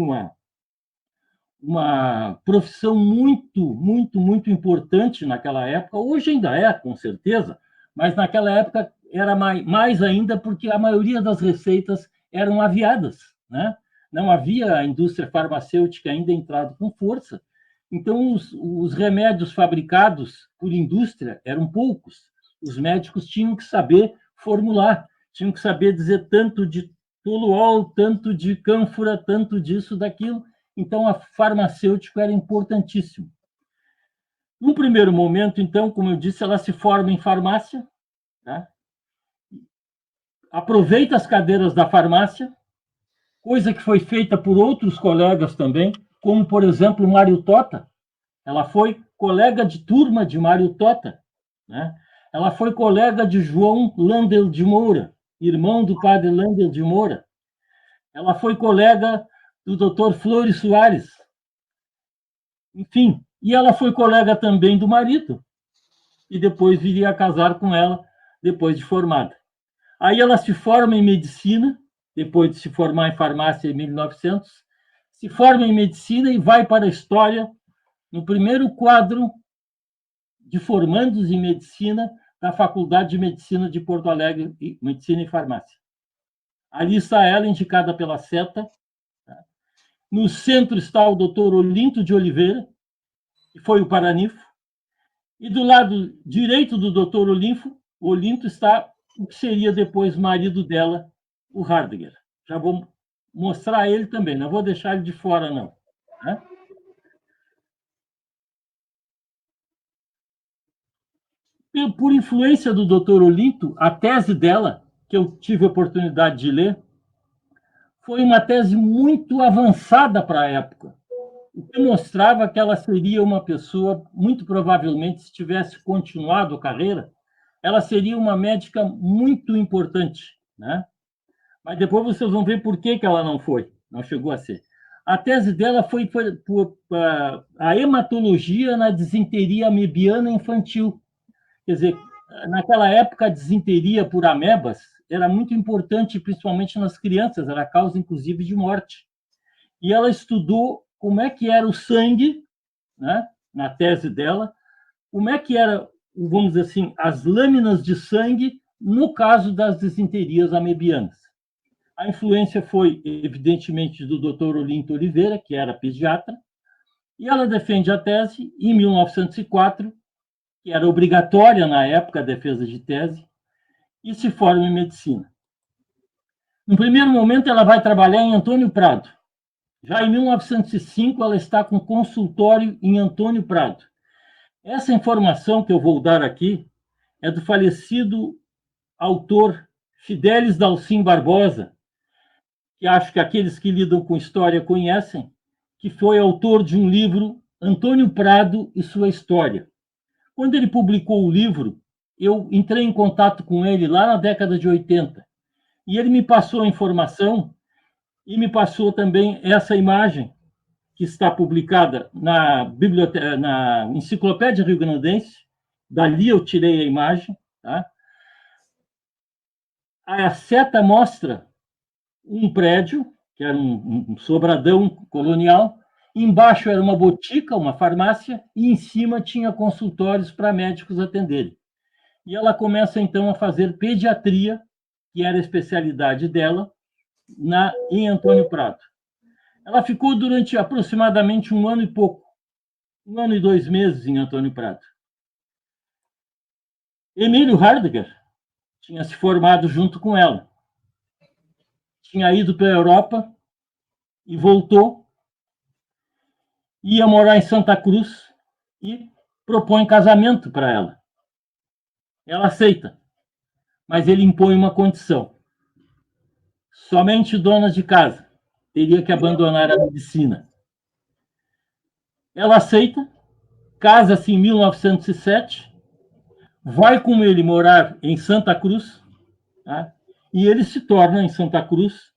uma profissão muito importante naquela época. Hoje ainda é, com certeza, mas naquela época era mais ainda porque a maioria das receitas eram aviadas, né? Não havia a indústria farmacêutica ainda entrado com força. Então, os remédios fabricados por indústria eram poucos. Os médicos tinham que saber formular, tinham que saber dizer tanto de toluol, tanto de cânfora, tanto disso, daquilo. Então, a farmacêutico era importantíssimo. Num primeiro momento, então, como eu disse, ela se forma em farmácia, tá? Aproveita as cadeiras da farmácia, coisa que foi feita por outros colegas também, como, por exemplo, Mário Tota. Ela foi colega de turma de Mário Tota, né? Ela foi colega de João Landel de Moura, irmão do padre Landel de Moura. Ela foi colega do Dr. Flores Soares. Enfim, e ela foi colega também do marido, e depois viria a casar com ela, depois de formada. Aí ela se forma em medicina, depois de se formar em farmácia em 1900, se forma em medicina e vai para a história no primeiro quadro de formandos em medicina da Faculdade de Medicina de Porto Alegre, Medicina e Farmácia. Ali está ela, indicada pela SETA. No centro está o doutor Olinto de Oliveira, que foi o Paranifo. E do lado direito do doutor Olinto está o que seria depois marido dela, o Hardger. Já vou mostrar ele também, não vou deixar ele de fora, não. Né? Por influência do doutor Olinto, a tese dela, que eu tive a oportunidade de ler, foi uma tese muito avançada para a época, o que mostrava que ela seria uma pessoa, muito provavelmente, se tivesse continuado a carreira, ela seria uma médica muito importante, né? Mas depois vocês vão ver por que ela não foi, não chegou a ser. A tese dela foi por a hematologia na disenteria amebiana infantil. Quer dizer, naquela época, a disenteria por amebas era muito importante, principalmente nas crianças, era causa, inclusive, de morte. E ela estudou como é que era o sangue, né, na tese dela, como é que era, vamos dizer assim, as lâminas de sangue no caso das disenterias amebianas. A influência foi, evidentemente, do Dr. Olinto Oliveira, que era pediatra, e ela defende a tese em 1904, que era obrigatória na época a defesa de tese, e se forma em medicina. No primeiro momento, ela vai trabalhar em Antônio Prado. Já em 1905, ela está com consultório em Antônio Prado. Essa informação que eu vou dar aqui é do falecido autor Fidelis Dalcin Barbosa, que acho que aqueles que lidam com história conhecem, que foi autor de um livro, Antônio Prado e sua História. Quando ele publicou o livro, eu entrei em contato com ele lá na década de 80, e ele me passou a informação e me passou também essa imagem que está publicada na Enciclopédia Rio-Grandense. Dali eu tirei a imagem. Tá? A seta mostra um prédio, que era um sobradão colonial, embaixo era uma botica, uma farmácia, e em cima tinha consultórios para médicos atenderem. E ela começa, então, a fazer pediatria, que era a especialidade dela, em Antônio Prado. Ela ficou durante aproximadamente 1 ano e pouco, 1 ano e 2 meses em Antônio Prado. Emílio Hardegger tinha se formado junto com ela. Tinha ido para a Europa e voltou, ia morar em Santa Cruz e propõe casamento para ela. Ela aceita, mas ele impõe uma condição. Somente dona de casa teria que abandonar a medicina. Ela aceita, casa-se em 1907, vai com ele morar em Santa Cruz, tá? E ele se torna, em Santa Cruz,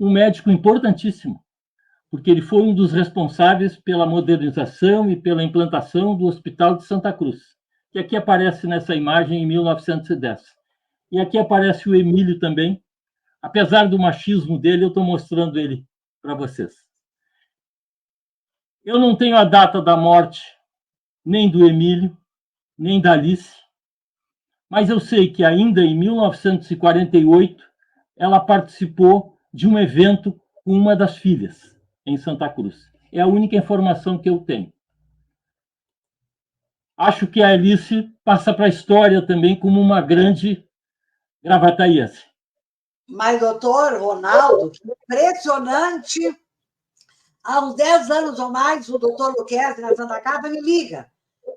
um médico importantíssimo, porque ele foi um dos responsáveis pela modernização e pela implantação do Hospital de Santa Cruz, que aqui aparece nessa imagem em 1910. E aqui aparece o Emílio também. Apesar do machismo dele, eu estou mostrando ele para vocês. Eu não tenho a data da morte nem do Emílio, nem da Alice, mas eu sei que ainda em 1948 ela participou de um evento com uma das filhas em Santa Cruz. É a única informação que eu tenho. Acho que a Alice passa para a história também como uma grande gravataiense. Mas, doutor Ronaldo, que impressionante! Há uns 10 anos ou mais, o doutor Luquezzi, na Santa Casa, me liga.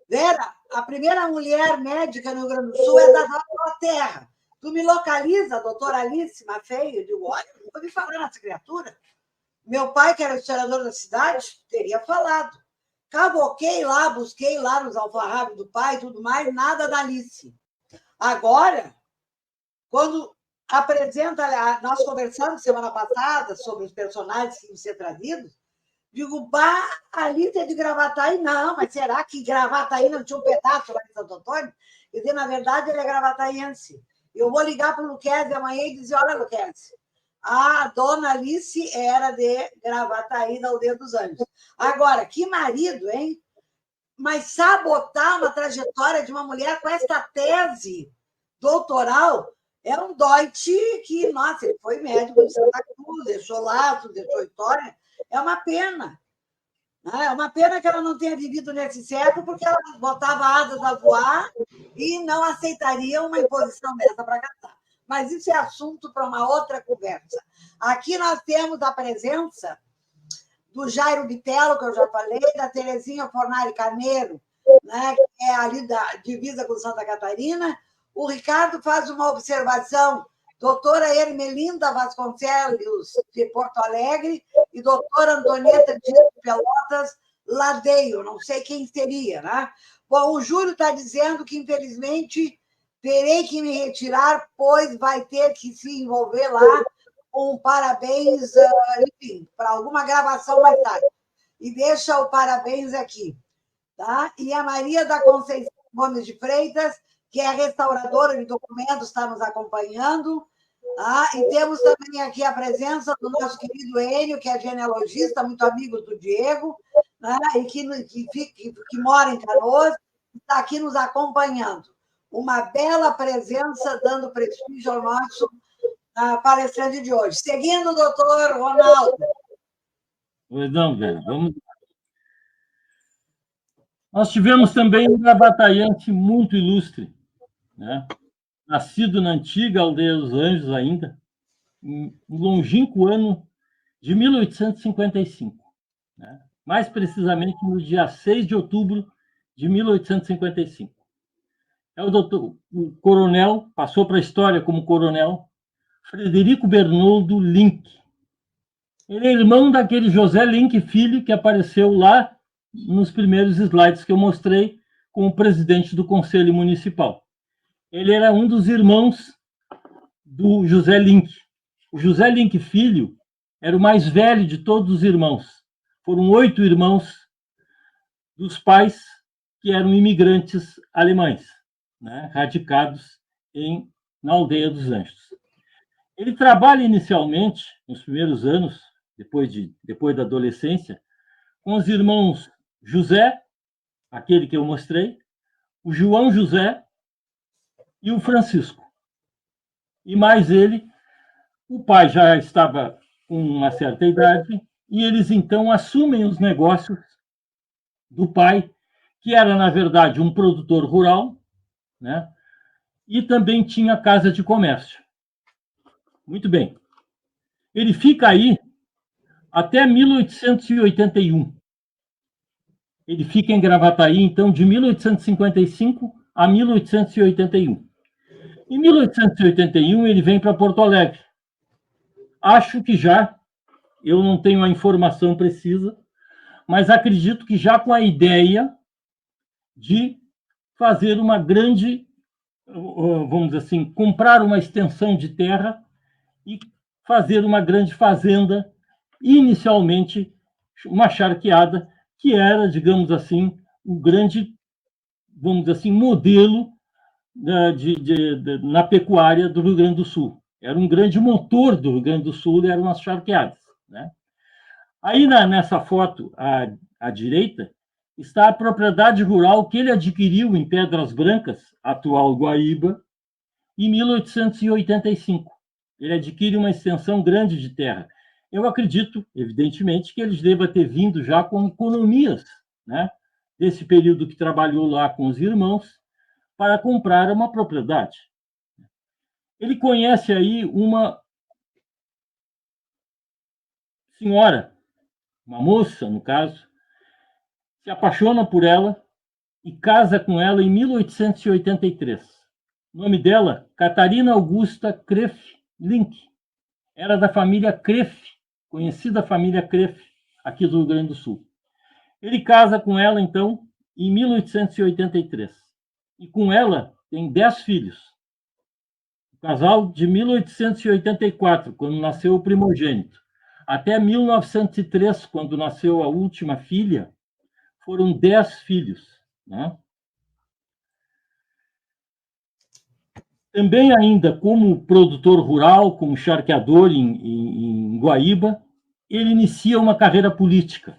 Vera, a primeira mulher médica no Rio Grande do Sul é da Nova Terra. Tu me localiza, doutora Alice Mafei? Eu digo, olha, nunca ouvi falar nessa criatura. Meu pai, que era historiador da cidade, teria falado. Cavoquei lá, busquei lá nos alfarrábios do pai e tudo mais, nada da Alice. Agora, quando apresenta, nós conversamos semana passada sobre os personagens que iam ser trazidos, digo, bah, a Alice é de Gravataí? Não, mas será que Gravataí não tinha um pedaço lá em Santo Antônio? Quer dizer, na verdade, ele é gravataiense. Eu vou ligar para o Luquezzi amanhã e dizer, olha, Luquezzi, a dona Alice era de Gravataí, da Aldeia dos Anjos. Agora, que marido, hein? Mas sabotar uma trajetória de uma mulher com esta tese doutoral é um doite que, nossa, ele foi médico de Santa Cruz, deixou laço, deixou história. É uma pena. É uma pena que ela não tenha vivido nesse século, porque ela botava asas a voar e não aceitaria uma imposição dessa para casar. Mas isso é assunto para uma outra conversa. Aqui nós temos a presença do Jairo Bitelo, que eu já falei, da Terezinha Fornari Carneiro, né, que é ali da divisa com Santa Catarina. O Ricardo faz uma observação. Doutora Ermelinda Vasconcelos, de Porto Alegre, e doutora Antonieta de Pelotas Ladeio, não sei quem seria, né? Bom, o Júlio está dizendo que, infelizmente, terei que me retirar, pois vai ter que se envolver lá com parabéns, enfim, para alguma gravação mais tarde. E deixa o parabéns aqui. Tá? E a Maria da Conceição Gomes de Freitas, que é restauradora de documentos, está nos acompanhando. Tá? E temos também aqui a presença do nosso querido Enio, que é genealogista, muito amigo do Diego, né? E que mora em Canoas, está aqui nos acompanhando. Uma bela presença, dando prestígio ao nosso palestrante de hoje. Seguindo, doutor Ronaldo. Pois não, velho. Vamos. Nós tivemos também um gravataiense muito ilustre, né? Nascido na antiga Aldeia dos Anjos ainda, no longínquo ano de 1855, né? Mais precisamente no dia 6 de outubro de 1855. É o coronel, passou para a história como coronel, Frederico Bernoldo Link. Ele é irmão daquele José Link Filho que apareceu lá nos primeiros slides que eu mostrei como presidente do Conselho Municipal. Ele era um dos irmãos do José Link. O José Link Filho era o mais velho de todos os irmãos. Foram 8 irmãos dos pais que eram imigrantes alemães, né, radicados na Aldeia dos Anjos. Ele trabalha inicialmente, nos primeiros anos, depois da adolescência, com os irmãos José, aquele que eu mostrei, o João José e o Francisco. E mais ele, o pai já estava com uma certa idade, e eles, então, assumem os negócios do pai, que era, na verdade, um produtor rural, né? E também tinha casa de comércio. Muito bem. Ele fica aí até 1881. Ele fica em Gravataí, então, de 1855 a 1881. Em 1881, ele vem para Porto Alegre. Acho que já, eu não tenho a informação precisa, mas acredito que já com a ideia de fazer uma grande, vamos dizer assim, comprar uma extensão de terra e fazer uma grande fazenda, inicialmente uma charqueada, que era, digamos assim, o grande, vamos dizer assim, modelo na pecuária do Rio Grande do Sul. Era um grande motor do Rio Grande do Sul, eram as charqueadas, né? Aí, nessa foto, à direita, está a propriedade rural que ele adquiriu em Pedras Brancas, atual Guaíba, em 1885. Ele adquire uma extensão grande de terra. Eu acredito, evidentemente, que eles devem ter vindo já com economias, né, desse período que trabalhou lá com os irmãos, para comprar uma propriedade. Ele conhece aí uma senhora, uma moça, no caso, se apaixona por ela e casa com ela em 1883. O nome dela, Catarina Augusta Kreff Link. Era da família Kreff, conhecida família Kreff, aqui do Rio Grande do Sul. Ele casa com ela, então, em 1883. E com ela tem 10 filhos. O casal de 1884, quando nasceu o primogênito, até 1903, quando nasceu a última filha, foram 10 filhos, né? Também ainda como produtor rural, como charqueador em Guaíba, ele inicia uma carreira política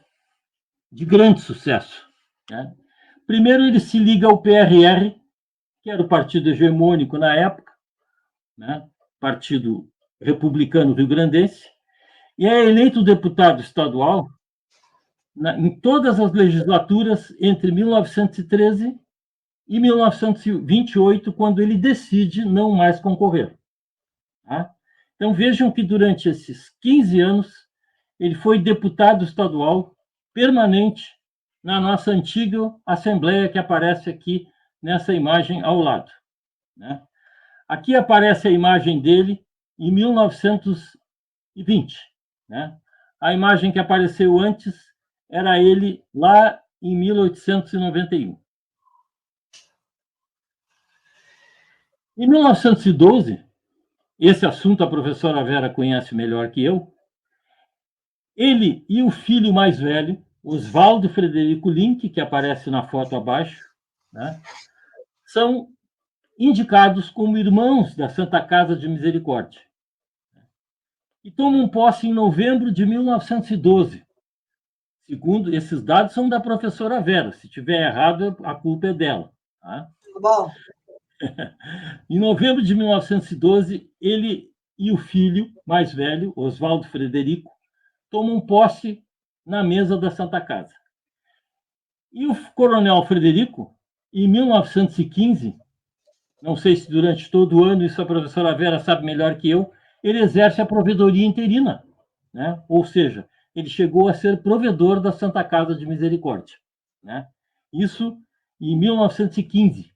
de grande sucesso, né? Primeiro ele se liga ao PRR, que era o partido hegemônico na época, né? Partido republicano rio-grandense, e é eleito deputado estadual em todas as legislaturas entre 1913 e 1928, quando ele decide não mais concorrer. Tá? Então, vejam que durante esses 15 anos, ele foi deputado estadual permanente na nossa antiga Assembleia, que aparece aqui nessa imagem ao lado, né? Aqui aparece a imagem dele em 1920. Né? A imagem que apareceu antes era ele lá em 1891. Em 1912, esse assunto a professora Vera conhece melhor que eu, ele e o filho mais velho, Oswaldo Frederico Link, que aparece na foto abaixo, né, são indicados como irmãos da Santa Casa de Misericórdia. E tomam posse em novembro de 1912. Segundo, esses dados são da professora Vera. Se tiver errado, a culpa é dela. Tá? Bom. Em novembro de 1912, ele e o filho mais velho, Oswaldo Frederico, tomam posse na mesa da Santa Casa. E o coronel Frederico, em 1915, não sei se durante todo o ano, isso a professora Vera sabe melhor que eu, ele exerce a provedoria interina, né? Ou seja, ele chegou a ser provedor da Santa Casa de Misericórdia, né? Isso em 1915.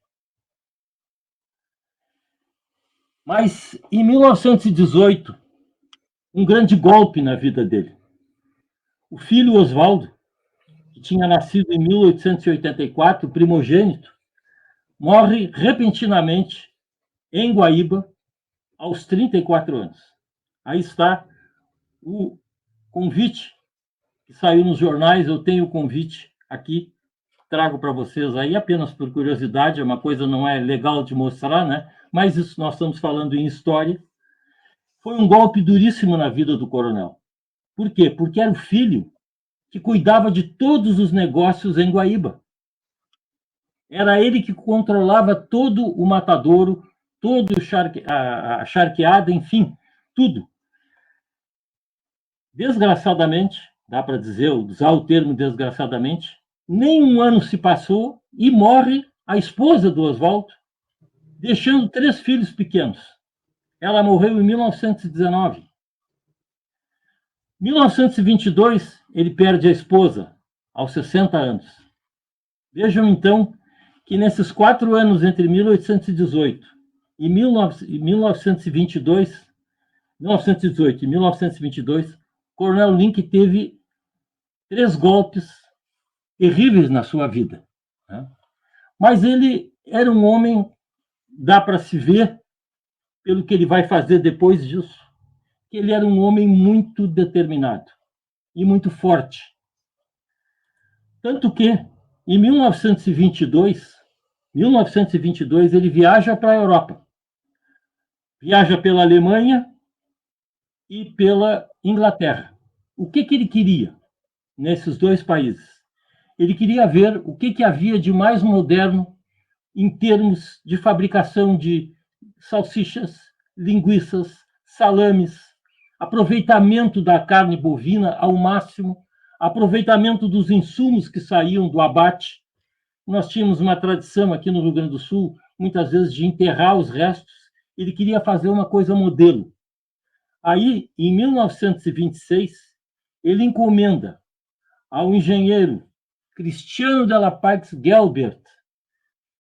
Mas em 1918, um grande golpe na vida dele. O filho Oswaldo, que tinha nascido em 1884, primogênito, morre repentinamente em Guaíba aos 34 anos. Aí está o convite que saiu nos jornais, eu tenho o convite aqui, trago para vocês aí apenas por curiosidade, é uma coisa não é legal de mostrar, né? Mas isso nós estamos falando em história. Foi um golpe duríssimo na vida do coronel. Por quê? Porque era o filho que cuidava de todos os negócios em Guaíba. Era ele que controlava todo o matadouro, todo a charqueada, enfim, tudo. Desgraçadamente, dá para dizer, usar o termo desgraçadamente, nem um ano se passou e morre a esposa do Oswaldo, deixando 3 filhos pequenos. Ela morreu em 1919. Em 1922, ele perde a esposa, aos 60 anos. Vejam, então, que nesses 4 anos, entre 1818 e 1922, 1918 e 1922, Coronel Link teve 3 golpes terríveis na sua vida. Né? Mas ele era um homem, dá para se ver, pelo que ele vai fazer depois disso, que ele era um homem muito determinado e muito forte. Tanto que, em 1922, ele viaja para a Europa. Viaja pela Alemanha e pela Inglaterra. O que ele queria nesses 2 países? Ele queria ver o que havia de mais moderno em termos de fabricação de salsichas, linguiças, salames, aproveitamento da carne bovina ao máximo, aproveitamento dos insumos que saíam do abate. Nós tínhamos uma tradição aqui no Rio Grande do Sul, muitas vezes, de enterrar os restos. Ele queria fazer uma coisa modelo. Aí, em 1926, ele encomenda ao engenheiro Cristiano Delapaix Gelbert,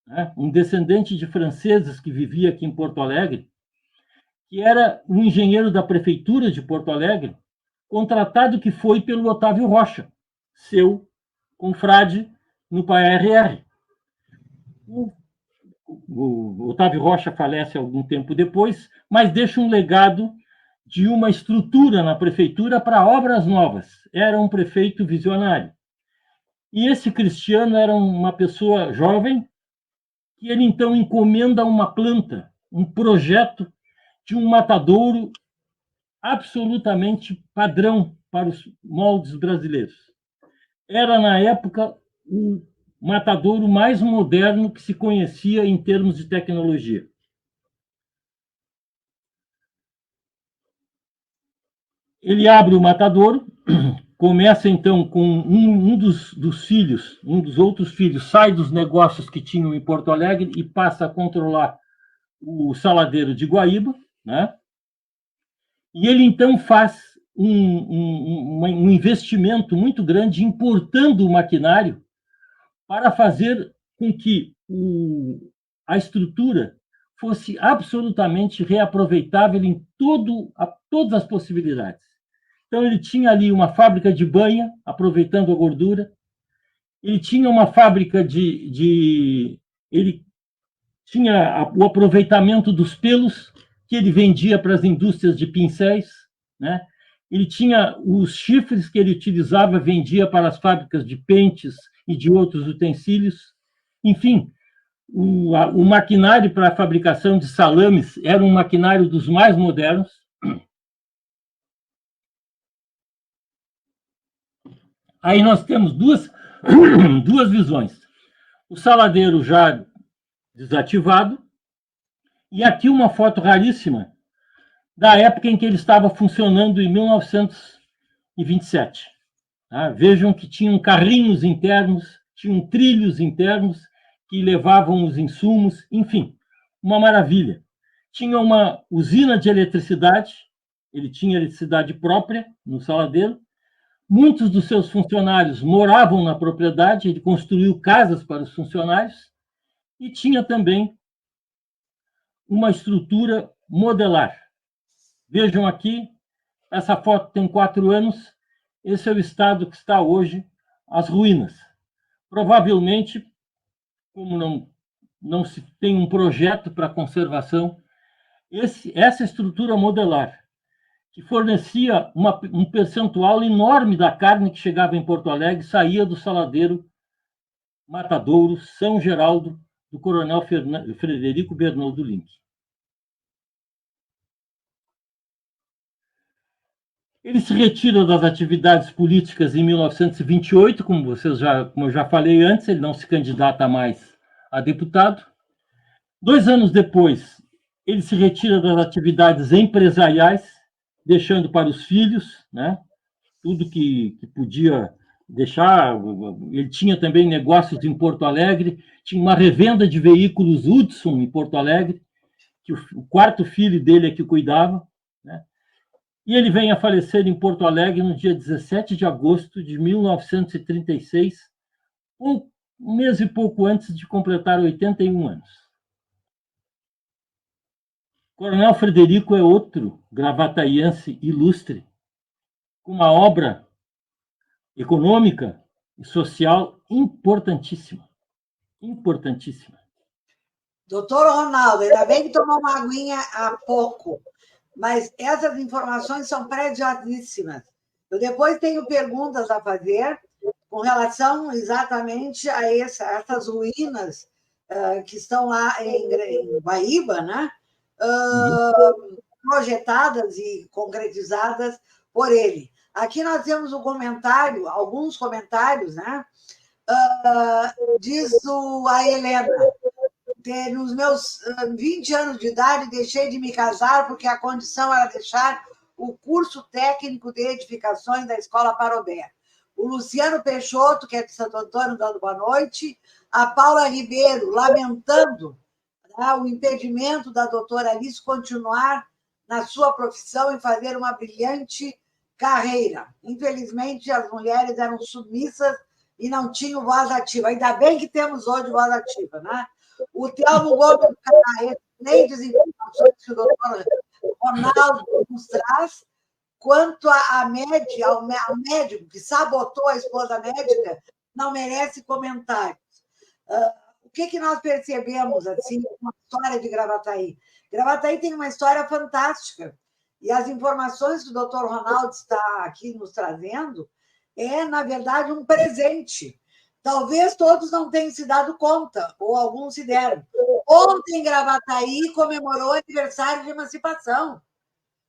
né, um descendente de franceses que vivia aqui em Porto Alegre, que era um engenheiro da prefeitura de Porto Alegre, contratado que foi pelo Otávio Rocha, seu confrade no PARR. O Otávio Rocha falece algum tempo depois, mas deixa um legado de uma estrutura na prefeitura para obras novas. Era um prefeito visionário. E esse Cristiano era uma pessoa jovem, que ele então encomenda uma planta, um projeto de um matadouro absolutamente padrão para os moldes brasileiros. Era, na época, o matadouro mais moderno que se conhecia em termos de tecnologia. Ele abre o matadouro, começa então com um dos filhos, um dos outros filhos, sai dos negócios que tinham em Porto Alegre e passa a controlar o saladeiro de Guaíba, né? E ele então faz um investimento muito grande importando o maquinário para fazer com que a estrutura fosse absolutamente reaproveitável em todas as possibilidades. Então, ele tinha ali uma fábrica de banha, aproveitando a gordura. Ele tinha uma fábrica ele tinha o aproveitamento dos pelos, que ele vendia para as indústrias de pincéis, né? Ele tinha os chifres que ele utilizava, vendia para as fábricas de pentes e de outros utensílios. Enfim, o maquinário para a fabricação de salames era um maquinário dos mais modernos. Aí nós temos duas visões. O saladeiro já desativado, e aqui uma foto raríssima da época em que ele estava funcionando, em 1927. Tá? Vejam que tinham carrinhos internos, tinham trilhos internos que levavam os insumos, enfim, uma maravilha. Tinha uma usina de eletricidade, ele tinha eletricidade própria no saladeiro. Muitos dos seus funcionários moravam na propriedade, ele construiu casas para os funcionários e tinha também uma estrutura modelar. Vejam aqui, essa foto tem 4 anos, esse é o estado que está hoje, as ruínas. Provavelmente, como não se tem um projeto para conservação, essa estrutura modelar, que fornecia um percentual enorme da carne que chegava em Porto Alegre, saía do saladeiro Matadouro São Geraldo, do coronel Frederico Bernoldo Link. Ele se retira das atividades políticas em 1928, como eu já falei antes, ele não se candidata mais a deputado. 2 anos depois, ele se retira das atividades empresariais, deixando para os filhos, né, tudo que podia deixar. Ele tinha também negócios em Porto Alegre, tinha uma revenda de veículos Hudson em Porto Alegre, que o quarto filho dele é que cuidava, né? E ele vem a falecer em Porto Alegre no dia 17 de agosto de 1936, um mês e pouco antes de completar 81 anos. Coronel Frederico é outro gravataiense ilustre, com uma obra econômica e social importantíssima. Importantíssima. Doutor Ronaldo, ainda bem que tomou uma aguinha há pouco, mas essas informações são preciosíssimas. Eu depois tenho perguntas a fazer com relação exatamente a essas ruínas que estão lá em Guaíba, né? Projetadas e concretizadas por ele. Aqui nós temos um comentário, alguns comentários, né? Diz a Helena: nos meus 20 anos de idade, deixei de me casar porque a condição era deixar o curso técnico de edificações da Escola Parobé. O Luciano Peixoto, que é de Santo Antônio, dando boa noite. A Paula Ribeiro, lamentando, né, o impedimento da doutora Alice continuar na sua profissão e fazer uma brilhante carreira. Infelizmente, as mulheres eram submissas e não tinham voz ativa. Ainda bem que temos hoje voz ativa, né? O Telmo Gomes do Canadá, excelentes informações que o doutor Ronaldo nos traz. Quanto ao médico que sabotou a esposa médica, não merece comentários. O que nós percebemos assim, uma história de Gravataí? Gravataí tem uma história fantástica. E as informações que o doutor Ronaldo está aqui nos trazendo na verdade, um presente. Talvez todos não tenham se dado conta, ou alguns se deram. Ontem, Gravataí comemorou o aniversário de emancipação.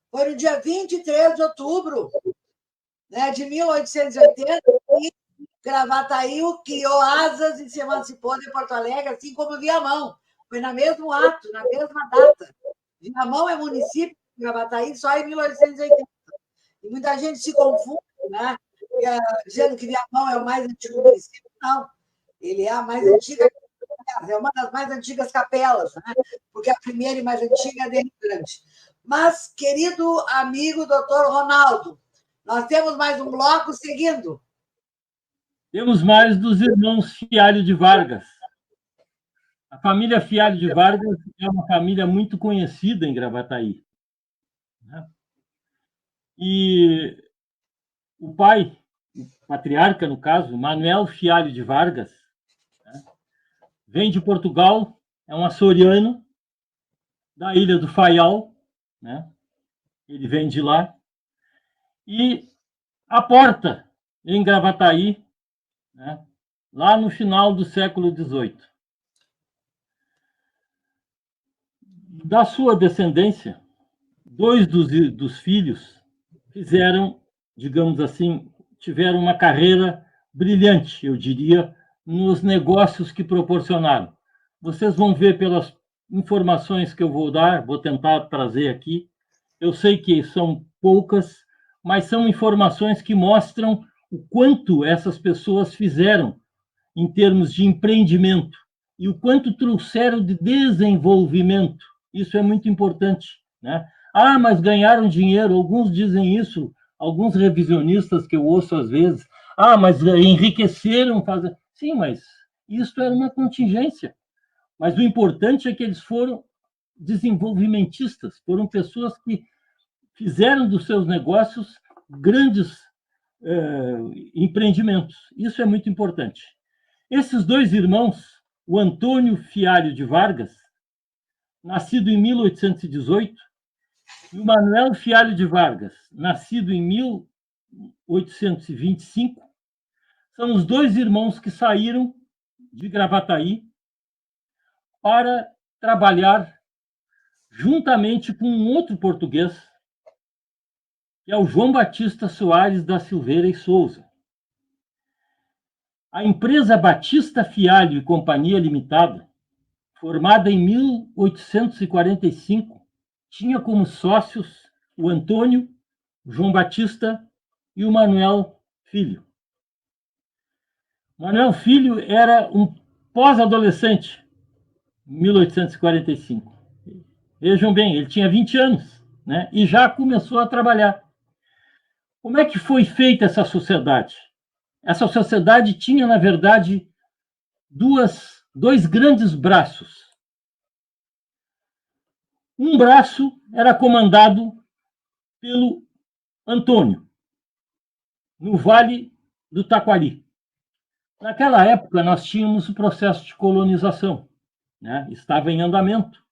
Foi no dia 23 de outubro, né, de 1880, e Gravataí criou asas e se emancipou de Porto Alegre, assim como Viamão. Foi no mesmo ato, na mesma data. Viamão é município de Gravataí só em 1880. E muita gente se confunde, né? Dizendo que Viamão é o mais antigo município. Não, ele é a mais antiga, é uma das mais antigas capelas, né? Porque a primeira e mais antiga é de Rio Grande. Mas, querido amigo doutor Ronaldo, nós temos mais um bloco seguindo. Temos mais dos irmãos Fialho de Vargas. A família Fialho de Vargas é uma família muito conhecida em Gravataí, né? E o pai, o patriarca, no caso, Manuel Fialho de Vargas, né, vem de Portugal, é um açoriano da ilha do Faial, né? Ele vem de lá, e aporta em Gravataí, né, lá no final do século XVIII. Da sua descendência, dois dos filhos fizeram, digamos assim, tiveram uma carreira brilhante, eu diria, nos negócios que proporcionaram. Vocês vão ver pelas informações que eu vou dar, vou tentar trazer aqui. Eu sei que são poucas, mas são informações que mostram o quanto essas pessoas fizeram em termos de empreendimento e o quanto trouxeram de desenvolvimento. Isso é muito importante, né? Ah, mas ganharam dinheiro. Alguns dizem isso, alguns revisionistas que eu ouço às vezes. Ah, mas enriqueceram. Sim, mas isso era uma contingência. Mas o importante é que eles foram desenvolvimentistas, foram pessoas que fizeram dos seus negócios grandes empreendimentos. Isso é muito importante. Esses dois irmãos, o Antônio Fialho de Vargas, nascido em 1818, e o Manuel Fialho de Vargas, nascido em 1825, são os dois irmãos que saíram de Gravataí para trabalhar juntamente com um outro português, que é o João Batista Soares da Silveira e Souza. A empresa Batista Fialho e Companhia Limitada, formada em 1845, tinha como sócios o Antônio, o João Batista e o Manuel Filho. Manuel Filho era um pós-adolescente, em 1845. Vejam bem, ele tinha 20 anos, né? E já começou a trabalhar. Como é que foi feita essa sociedade? Essa sociedade tinha, na verdade, dois grandes braços. Um braço era comandado pelo Antônio, no Vale do Taquari. Naquela época, nós tínhamos o processo de colonização, né? Estava em andamento,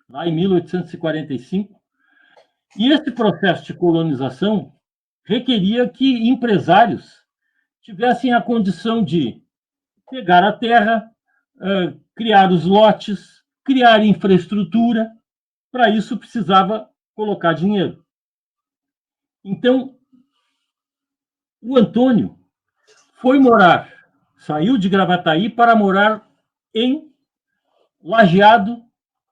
lá em 1845, e esse processo de colonização requeria que empresários tivessem a condição de pegar a terra, criar os lotes, criar infraestrutura. Para isso, precisava colocar dinheiro. Então, o Antônio foi morar, saiu de Gravataí para morar em Lajeado,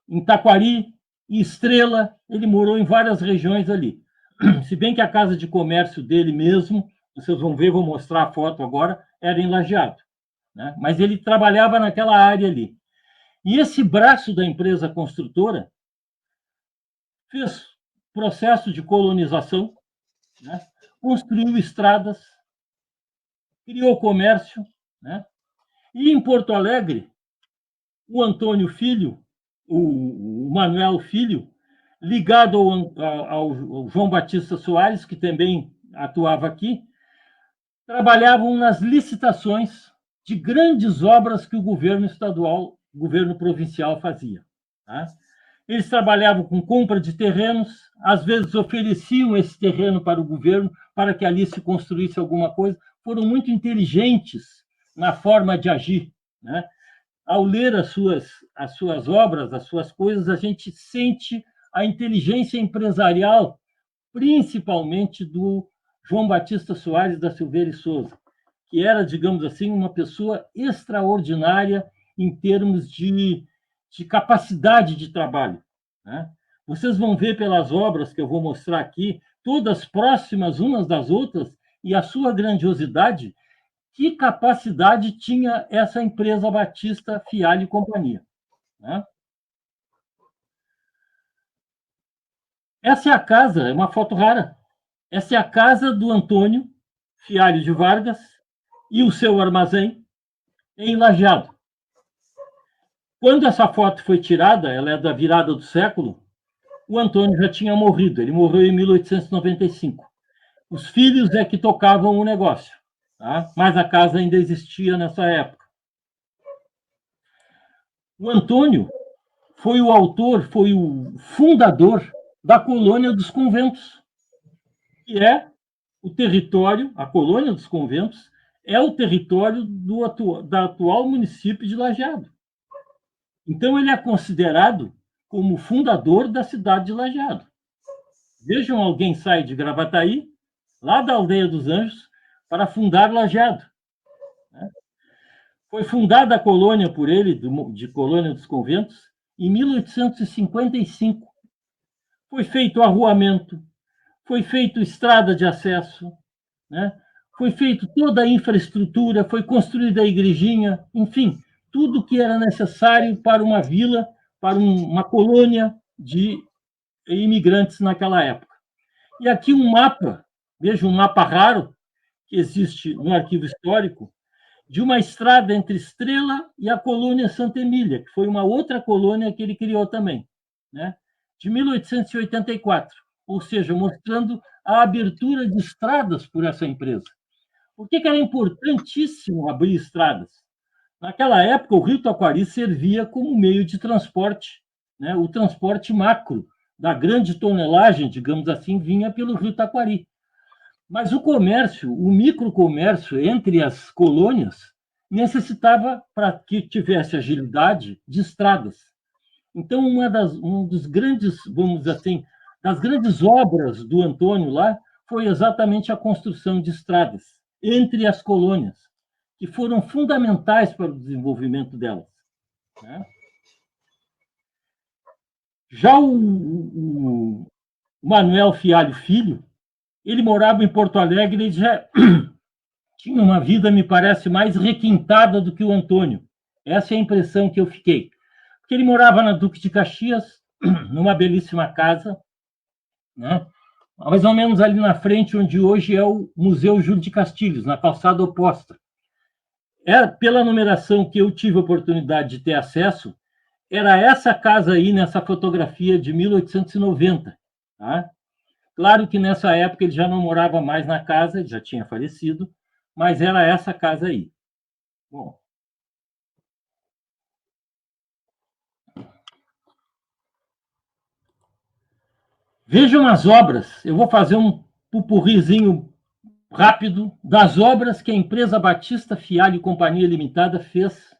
em Taquari, em Estrela. Ele morou em várias regiões ali. Se bem que a casa de comércio dele mesmo, vocês vão ver, vou mostrar a foto agora, era em Lajeado, né? Mas ele trabalhava naquela área ali. E esse braço da empresa construtora fez processo de colonização, né? Construiu estradas, criou comércio, né? E em Porto Alegre, o Antônio Filho, o Manuel Filho, ligado ao João Batista Soares, que também atuava aqui, trabalhavam nas licitações de grandes obras que o governo estadual, o governo provincial fazia. Tá? Eles trabalhavam com compra de terrenos, às vezes ofereciam esse terreno para o governo para que ali se construísse alguma coisa. Foram muito inteligentes na forma de agir, né? Ao ler as suas obras, as suas coisas, a gente sente a inteligência empresarial, principalmente do João Batista Soares da Silveira e Souza, que era, digamos assim, uma pessoa extraordinária em termos de capacidade de trabalho, né? Vocês vão ver pelas obras que eu vou mostrar aqui, todas próximas umas das outras, e a sua grandiosidade. Que capacidade tinha essa empresa Batista Fialho e Companhia, né? Essa é a casa, é uma foto rara. Essa é a casa do Antônio Fialho de Vargas e o seu armazém em Lajeado. Quando essa foto foi tirada, ela é da virada do século, o Antônio já tinha morrido. Ele morreu em 1895. Os filhos é que tocavam o negócio, tá? Mas a casa ainda existia nessa época. O Antônio foi o autor, foi o fundador da colônia dos conventos, que é o território, a colônia dos conventos, é o território da atual município de Lajeado. Então, ele é considerado como fundador da cidade de Lajeado. Vejam, alguém sai de Gravataí, lá da Aldeia dos Anjos, para fundar Lajeado. Foi fundada a colônia por ele, de Colônia dos Conventos, em 1855. Foi feito arruamento, foi feito estrada de acesso, né? Foi feito toda a infraestrutura, foi construída a igrejinha, enfim, tudo que era necessário para uma vila, para uma colônia de imigrantes naquela época. E aqui um mapa, veja um mapa raro, que existe no arquivo histórico, de uma estrada entre Estrela e a colônia Santa Emília, que foi uma outra colônia que ele criou também, né? De 1884, ou seja, mostrando a abertura de estradas por essa empresa. Por que era importantíssimo abrir estradas? Naquela época, o Rio Taquari servia como meio de transporte, né? O transporte macro da grande tonelagem, digamos assim, vinha pelo Rio Taquari. Mas o comércio, o microcomércio entre as colônias, necessitava, para que tivesse agilidade, de estradas. Então, um dos grandes, vamos dizer assim, das grandes obras do Antônio lá foi exatamente a construção de estradas entre as colônias, que foram fundamentais para o desenvolvimento delas, né? Já o Manuel Fialho Filho, ele morava em Porto Alegre e já tinha uma vida, me parece, mais requintada do que o Antônio. Essa é a impressão que eu fiquei. Porque ele morava na Duque de Caxias, numa belíssima casa, né? Mais ou menos ali na frente, onde hoje é o Museu Júlio de Castilhos, na calçada oposta. Pela numeração que eu tive a oportunidade de ter acesso, era essa casa aí, nessa fotografia de 1890. Tá? Claro que nessa época ele já não morava mais na casa, ele já tinha falecido, mas era essa casa aí. Bom. Vejam as obras. Eu vou fazer um pupurrizinho rápido das obras que a empresa Batista Fialho e Companhia Limitada fez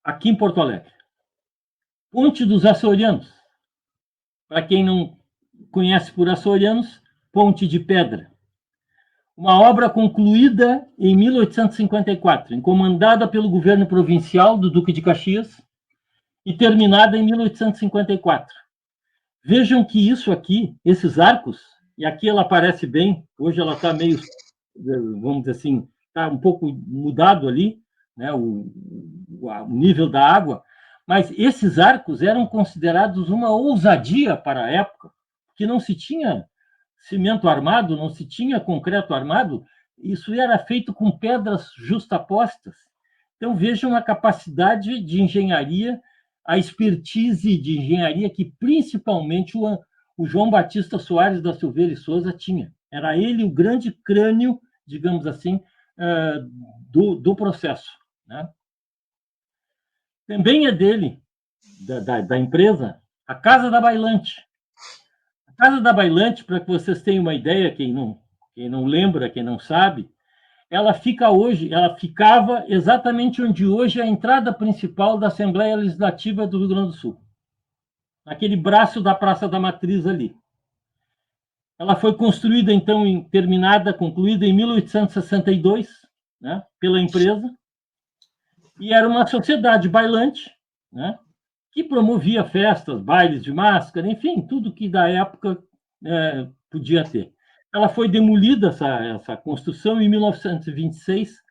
aqui em Porto Alegre. Ponte dos Açorianos. Para quem não conhece por açorianos, Ponte de Pedra. Uma obra concluída em 1854, encomendada pelo governo provincial do Duque de Caxias e terminada em 1854. Vejam que isso aqui, esses arcos, e aqui ela aparece bem, hoje ela está meio, vamos dizer assim, está um pouco mudado ali, né, o nível da água, mas esses arcos eram considerados uma ousadia para a época, que não se tinha cimento armado, não se tinha concreto armado, isso era feito com pedras justapostas. Então, vejam a capacidade de engenharia, a expertise de engenharia que principalmente o João Batista Soares da Silveira e Souza tinha. Era ele o grande crânio, digamos assim, do processo. Né? Também é dele, da empresa, a Casa da Bailante. A Casa da Bailante, para que vocês tenham uma ideia, quem não lembra, quem não sabe, ela ficava exatamente onde hoje é a entrada principal da Assembleia Legislativa do Rio Grande do Sul, naquele braço da Praça da Matriz ali. Ela foi construída, então, concluída em 1862, né, pela empresa, e era uma sociedade bailante, né, que promovia festas, bailes de máscara, enfim, tudo que da época podia ter. Ela foi demolida, essa construção, em 1926,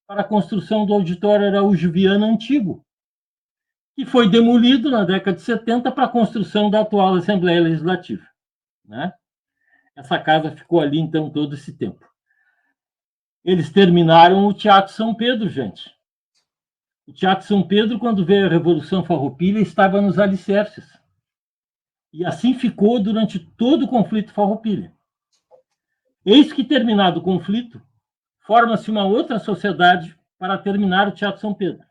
para a construção do Auditório Araújo Viana Antigo, que foi demolido na década de 70 para a construção da atual Assembleia Legislativa. Né? Essa casa ficou ali, então, todo esse tempo. Eles terminaram o Teatro São Pedro, gente. O Teatro São Pedro, quando veio a Revolução Farroupilha, estava nos alicerces. E assim ficou durante todo o conflito Farroupilha. Eis que, terminado o conflito, forma-se uma outra sociedade para terminar o Teatro São Pedro.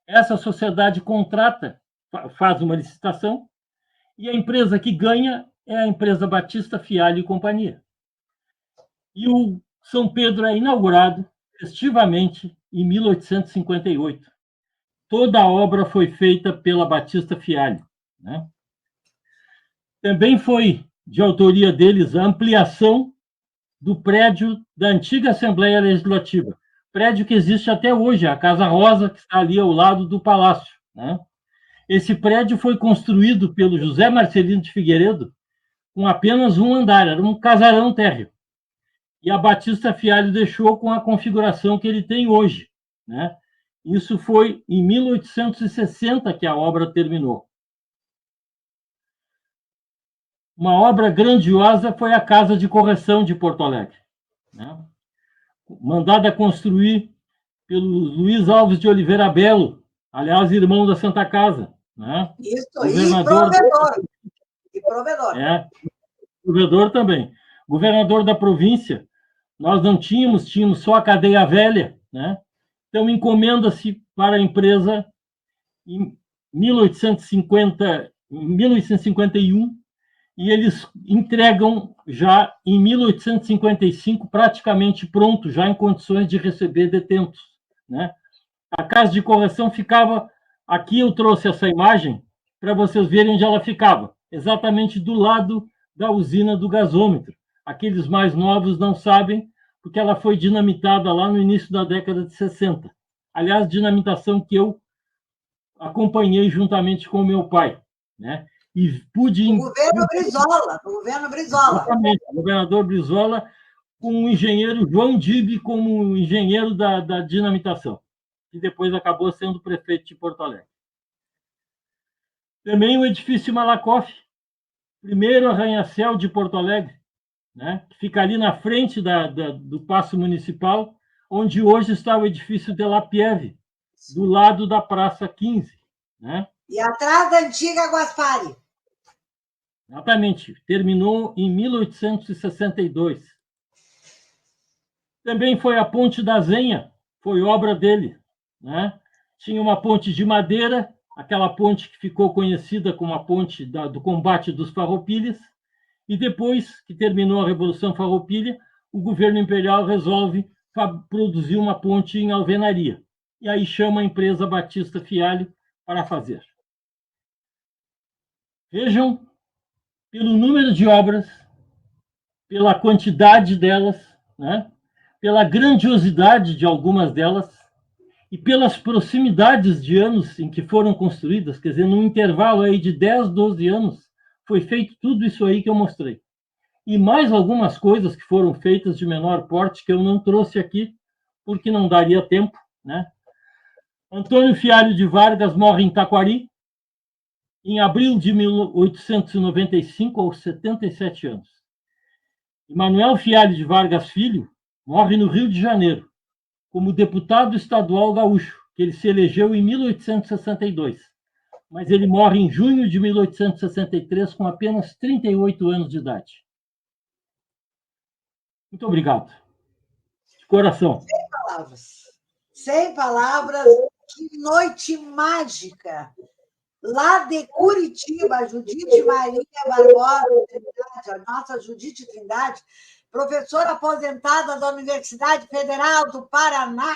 Essa sociedade contrata, faz uma licitação, e a empresa que ganha é a empresa Batista Fialho e Companhia. E o São Pedro é inaugurado festivamente em 1858. Toda a obra foi feita pela Batista Fialho. Né? Também foi de autoria deles a ampliação do prédio da antiga Assembleia Legislativa, prédio que existe até hoje, a Casa Rosa, que está ali ao lado do Palácio. Né? Esse prédio foi construído pelo José Marcelino de Figueiredo com apenas um andar, era um casarão térreo. E a Batista Fialho deixou com a configuração que ele tem hoje. Né? Isso foi em 1860 que a obra terminou. Uma obra grandiosa foi a Casa de Correção de Porto Alegre, né? Mandada construir pelo Luiz Alves de Oliveira Belo, aliás, irmão da Santa Casa. Né? Isso, governador e provedor. Provedor também. Governador da província, nós não tínhamos só a cadeia velha. Né? Então, encomenda-se para a empresa em 1851, e eles entregam já em 1855, praticamente pronto, já em condições de receber detentos. Né? A Casa de Correção ficava... Aqui eu trouxe essa imagem para vocês verem onde ela ficava, exatamente do lado da usina do gasômetro. Aqueles mais novos não sabem, porque ela foi dinamitada lá no início da década de 60. Aliás, dinamitação que eu acompanhei juntamente com o meu pai. Né? e pude... O governo Brizola, o governo Brizola. Exatamente, o governador Brizola, com o engenheiro João Dib como engenheiro da dinamitação, que depois acabou sendo prefeito de Porto Alegre. Também o edifício Malakoff, primeiro arranha-céu de Porto Alegre, né, que fica ali na frente do Paço Municipal, onde hoje está o edifício de La Pieve, do lado da Praça 15. Né? E atrás da antiga Guaspari. Exatamente. Terminou em 1862. Também foi a Ponte da Zenha, foi obra dele. Né? Tinha uma ponte de madeira, aquela ponte que ficou conhecida como a ponte do combate dos Farroupilhas, e depois que terminou a Revolução Farroupilha, o governo imperial resolve produzir uma ponte em alvenaria. E aí chama a empresa Batista Fialho para fazer. Vejam, pelo número de obras, pela quantidade delas, né? Pela grandiosidade de algumas delas e pelas proximidades de anos em que foram construídas, quer dizer, num intervalo aí de 10, 12 anos, foi feito tudo isso aí que eu mostrei. E mais algumas coisas que foram feitas de menor porte que eu não trouxe aqui, porque não daria tempo, né? Antônio Fialho de Vargas morre em Taquari, em abril de 1895, aos 77 anos. E Manuel Fialho de Vargas Filho morre no Rio de Janeiro, como deputado estadual gaúcho, que ele se elegeu em 1862. Mas ele morre em junho de 1863, com apenas 38 anos de idade. Muito obrigado. De coração. Sem palavras. Sem palavras. Que noite mágica. Lá de Curitiba, a Judite Maria Barbosa Trindade, a nossa Judite Trindade, professora aposentada da Universidade Federal do Paraná,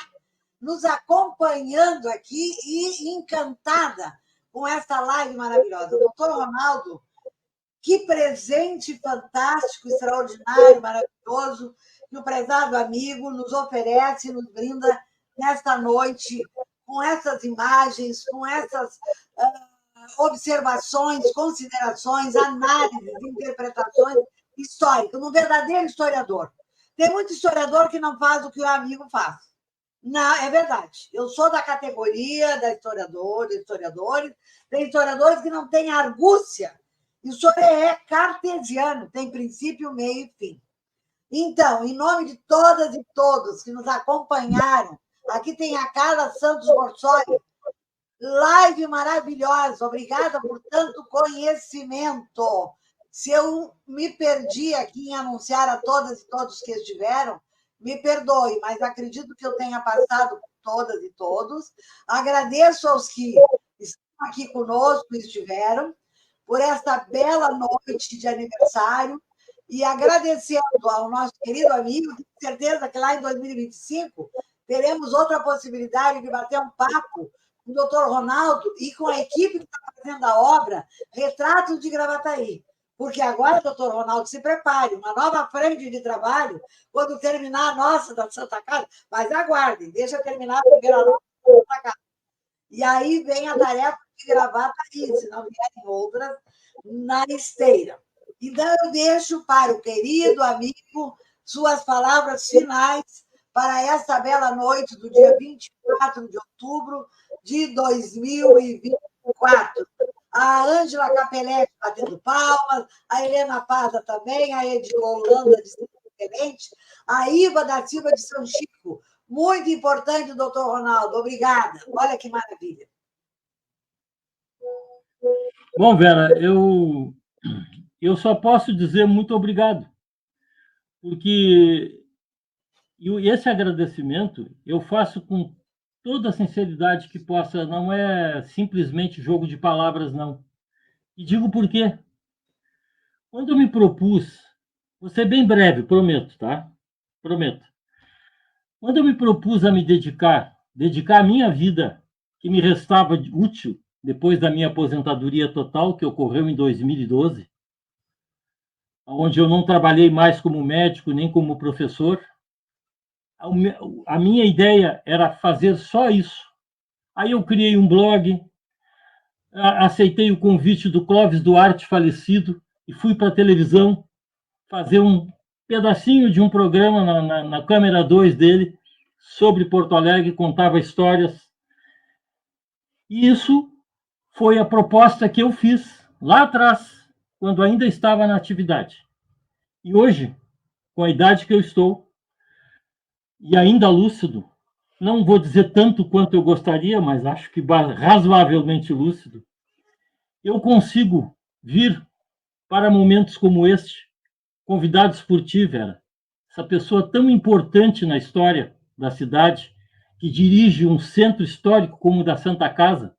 nos acompanhando aqui e encantada com essa live maravilhosa. Doutor Ronaldo, que presente fantástico, extraordinário, maravilhoso, que o prezado amigo nos oferece, nos brinda nesta noite, com essas imagens, com essas observações, considerações, análises, interpretações históricas, um verdadeiro historiador. Tem muito historiador que não faz o que o amigo faz. Não, é verdade. Eu sou da categoria da historiadores, tem historiadores que não têm argúcia. E o senhor é cartesiano, tem princípio, meio e fim. Então, em nome de todas e todos que nos acompanharam, aqui tem a Carla Santos Borsoi, live maravilhosa, obrigada por tanto conhecimento. Se eu me perdi aqui em anunciar a todas e todos que estiveram, me perdoe, mas acredito que eu tenha passado por todas e todos. Agradeço aos que estão aqui conosco e estiveram por esta bela noite de aniversário e agradecendo ao nosso querido amigo, tenho certeza que lá em 2025 teremos outra possibilidade de bater um papo com o doutor Ronaldo e com a equipe que está fazendo a obra Retratos de Gravataí. Porque agora, doutor Ronaldo, se prepare, uma nova frente de trabalho, quando terminar a nossa da Santa Casa, mas aguardem, deixa terminar primeiro a nossa da Santa Casa. E aí vem a tarefa de Gravataí, se não vierem outras, na esteira. Então, eu deixo para o querido amigo suas palavras finais para esta bela noite do dia 24 de outubro de 2024. A Ângela Capelletti batendo palmas, a Helena Paza também, a Edila Holanda de São Excelente, a Iva da Silva de São Chico. Muito importante, doutor Ronaldo. Obrigada. Olha que maravilha. Bom, Vera, eu só posso dizer muito obrigado, porque esse agradecimento eu faço com toda a sinceridade que possa, não é simplesmente jogo de palavras, não. E digo por quê. Quando eu me propus, vou ser bem breve, prometo, tá? Prometo. Quando eu me propus a me dedicar a minha vida, que me restava útil, depois da minha aposentadoria total, que ocorreu em 2012, onde eu não trabalhei mais como médico nem como professor, a minha ideia era fazer só isso. Aí eu criei um blog, aceitei o convite do Clóvis Duarte, falecido, e fui para a televisão fazer um pedacinho de um programa na câmera 2 dele, sobre Porto Alegre, contava histórias. E isso foi a proposta que eu fiz lá atrás, quando ainda estava na atividade. E hoje, com a idade que eu estou, e ainda lúcido, não vou dizer tanto quanto eu gostaria, mas acho que razoavelmente lúcido, eu consigo vir para momentos como este, convidados por ti, Vera, essa pessoa tão importante na história da cidade, que dirige um centro histórico como o da Santa Casa,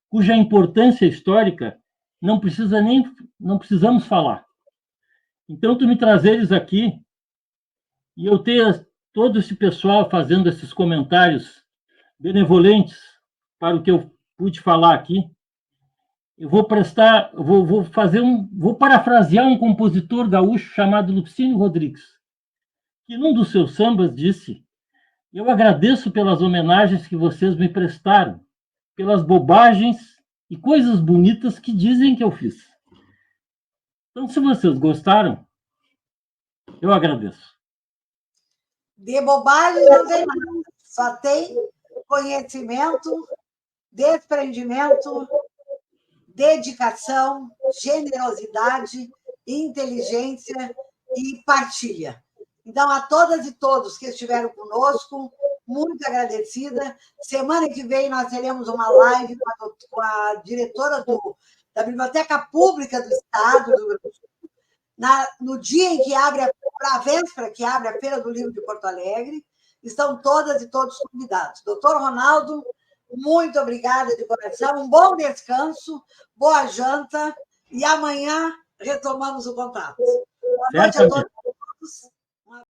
cuja importância histórica não precisamos falar. Então, tu me trazeres aqui e eu ter todo esse pessoal fazendo esses comentários benevolentes para o que eu pude falar aqui, eu vou vou parafrasear um compositor gaúcho chamado Lupicínio Rodrigues, que num dos seus sambas disse: eu agradeço pelas homenagens que vocês me prestaram, pelas bobagens e coisas bonitas que dizem que eu fiz. Então, se vocês gostaram, eu agradeço. De bobagem não tem nada, só tem conhecimento, desprendimento, dedicação, generosidade, inteligência e partilha. Então, a todas e todos que estiveram conosco, muito agradecida. Semana que vem nós teremos uma live com a diretora da Biblioteca Pública do Estado do Rio Grande do Sul, no dia em que abre a véspera que abre a Feira do Livro de Porto Alegre. Estão todas e todos convidados. Doutor Ronaldo, muito obrigada de coração, um bom descanso, boa janta, e amanhã retomamos o contato. Boa noite a todos.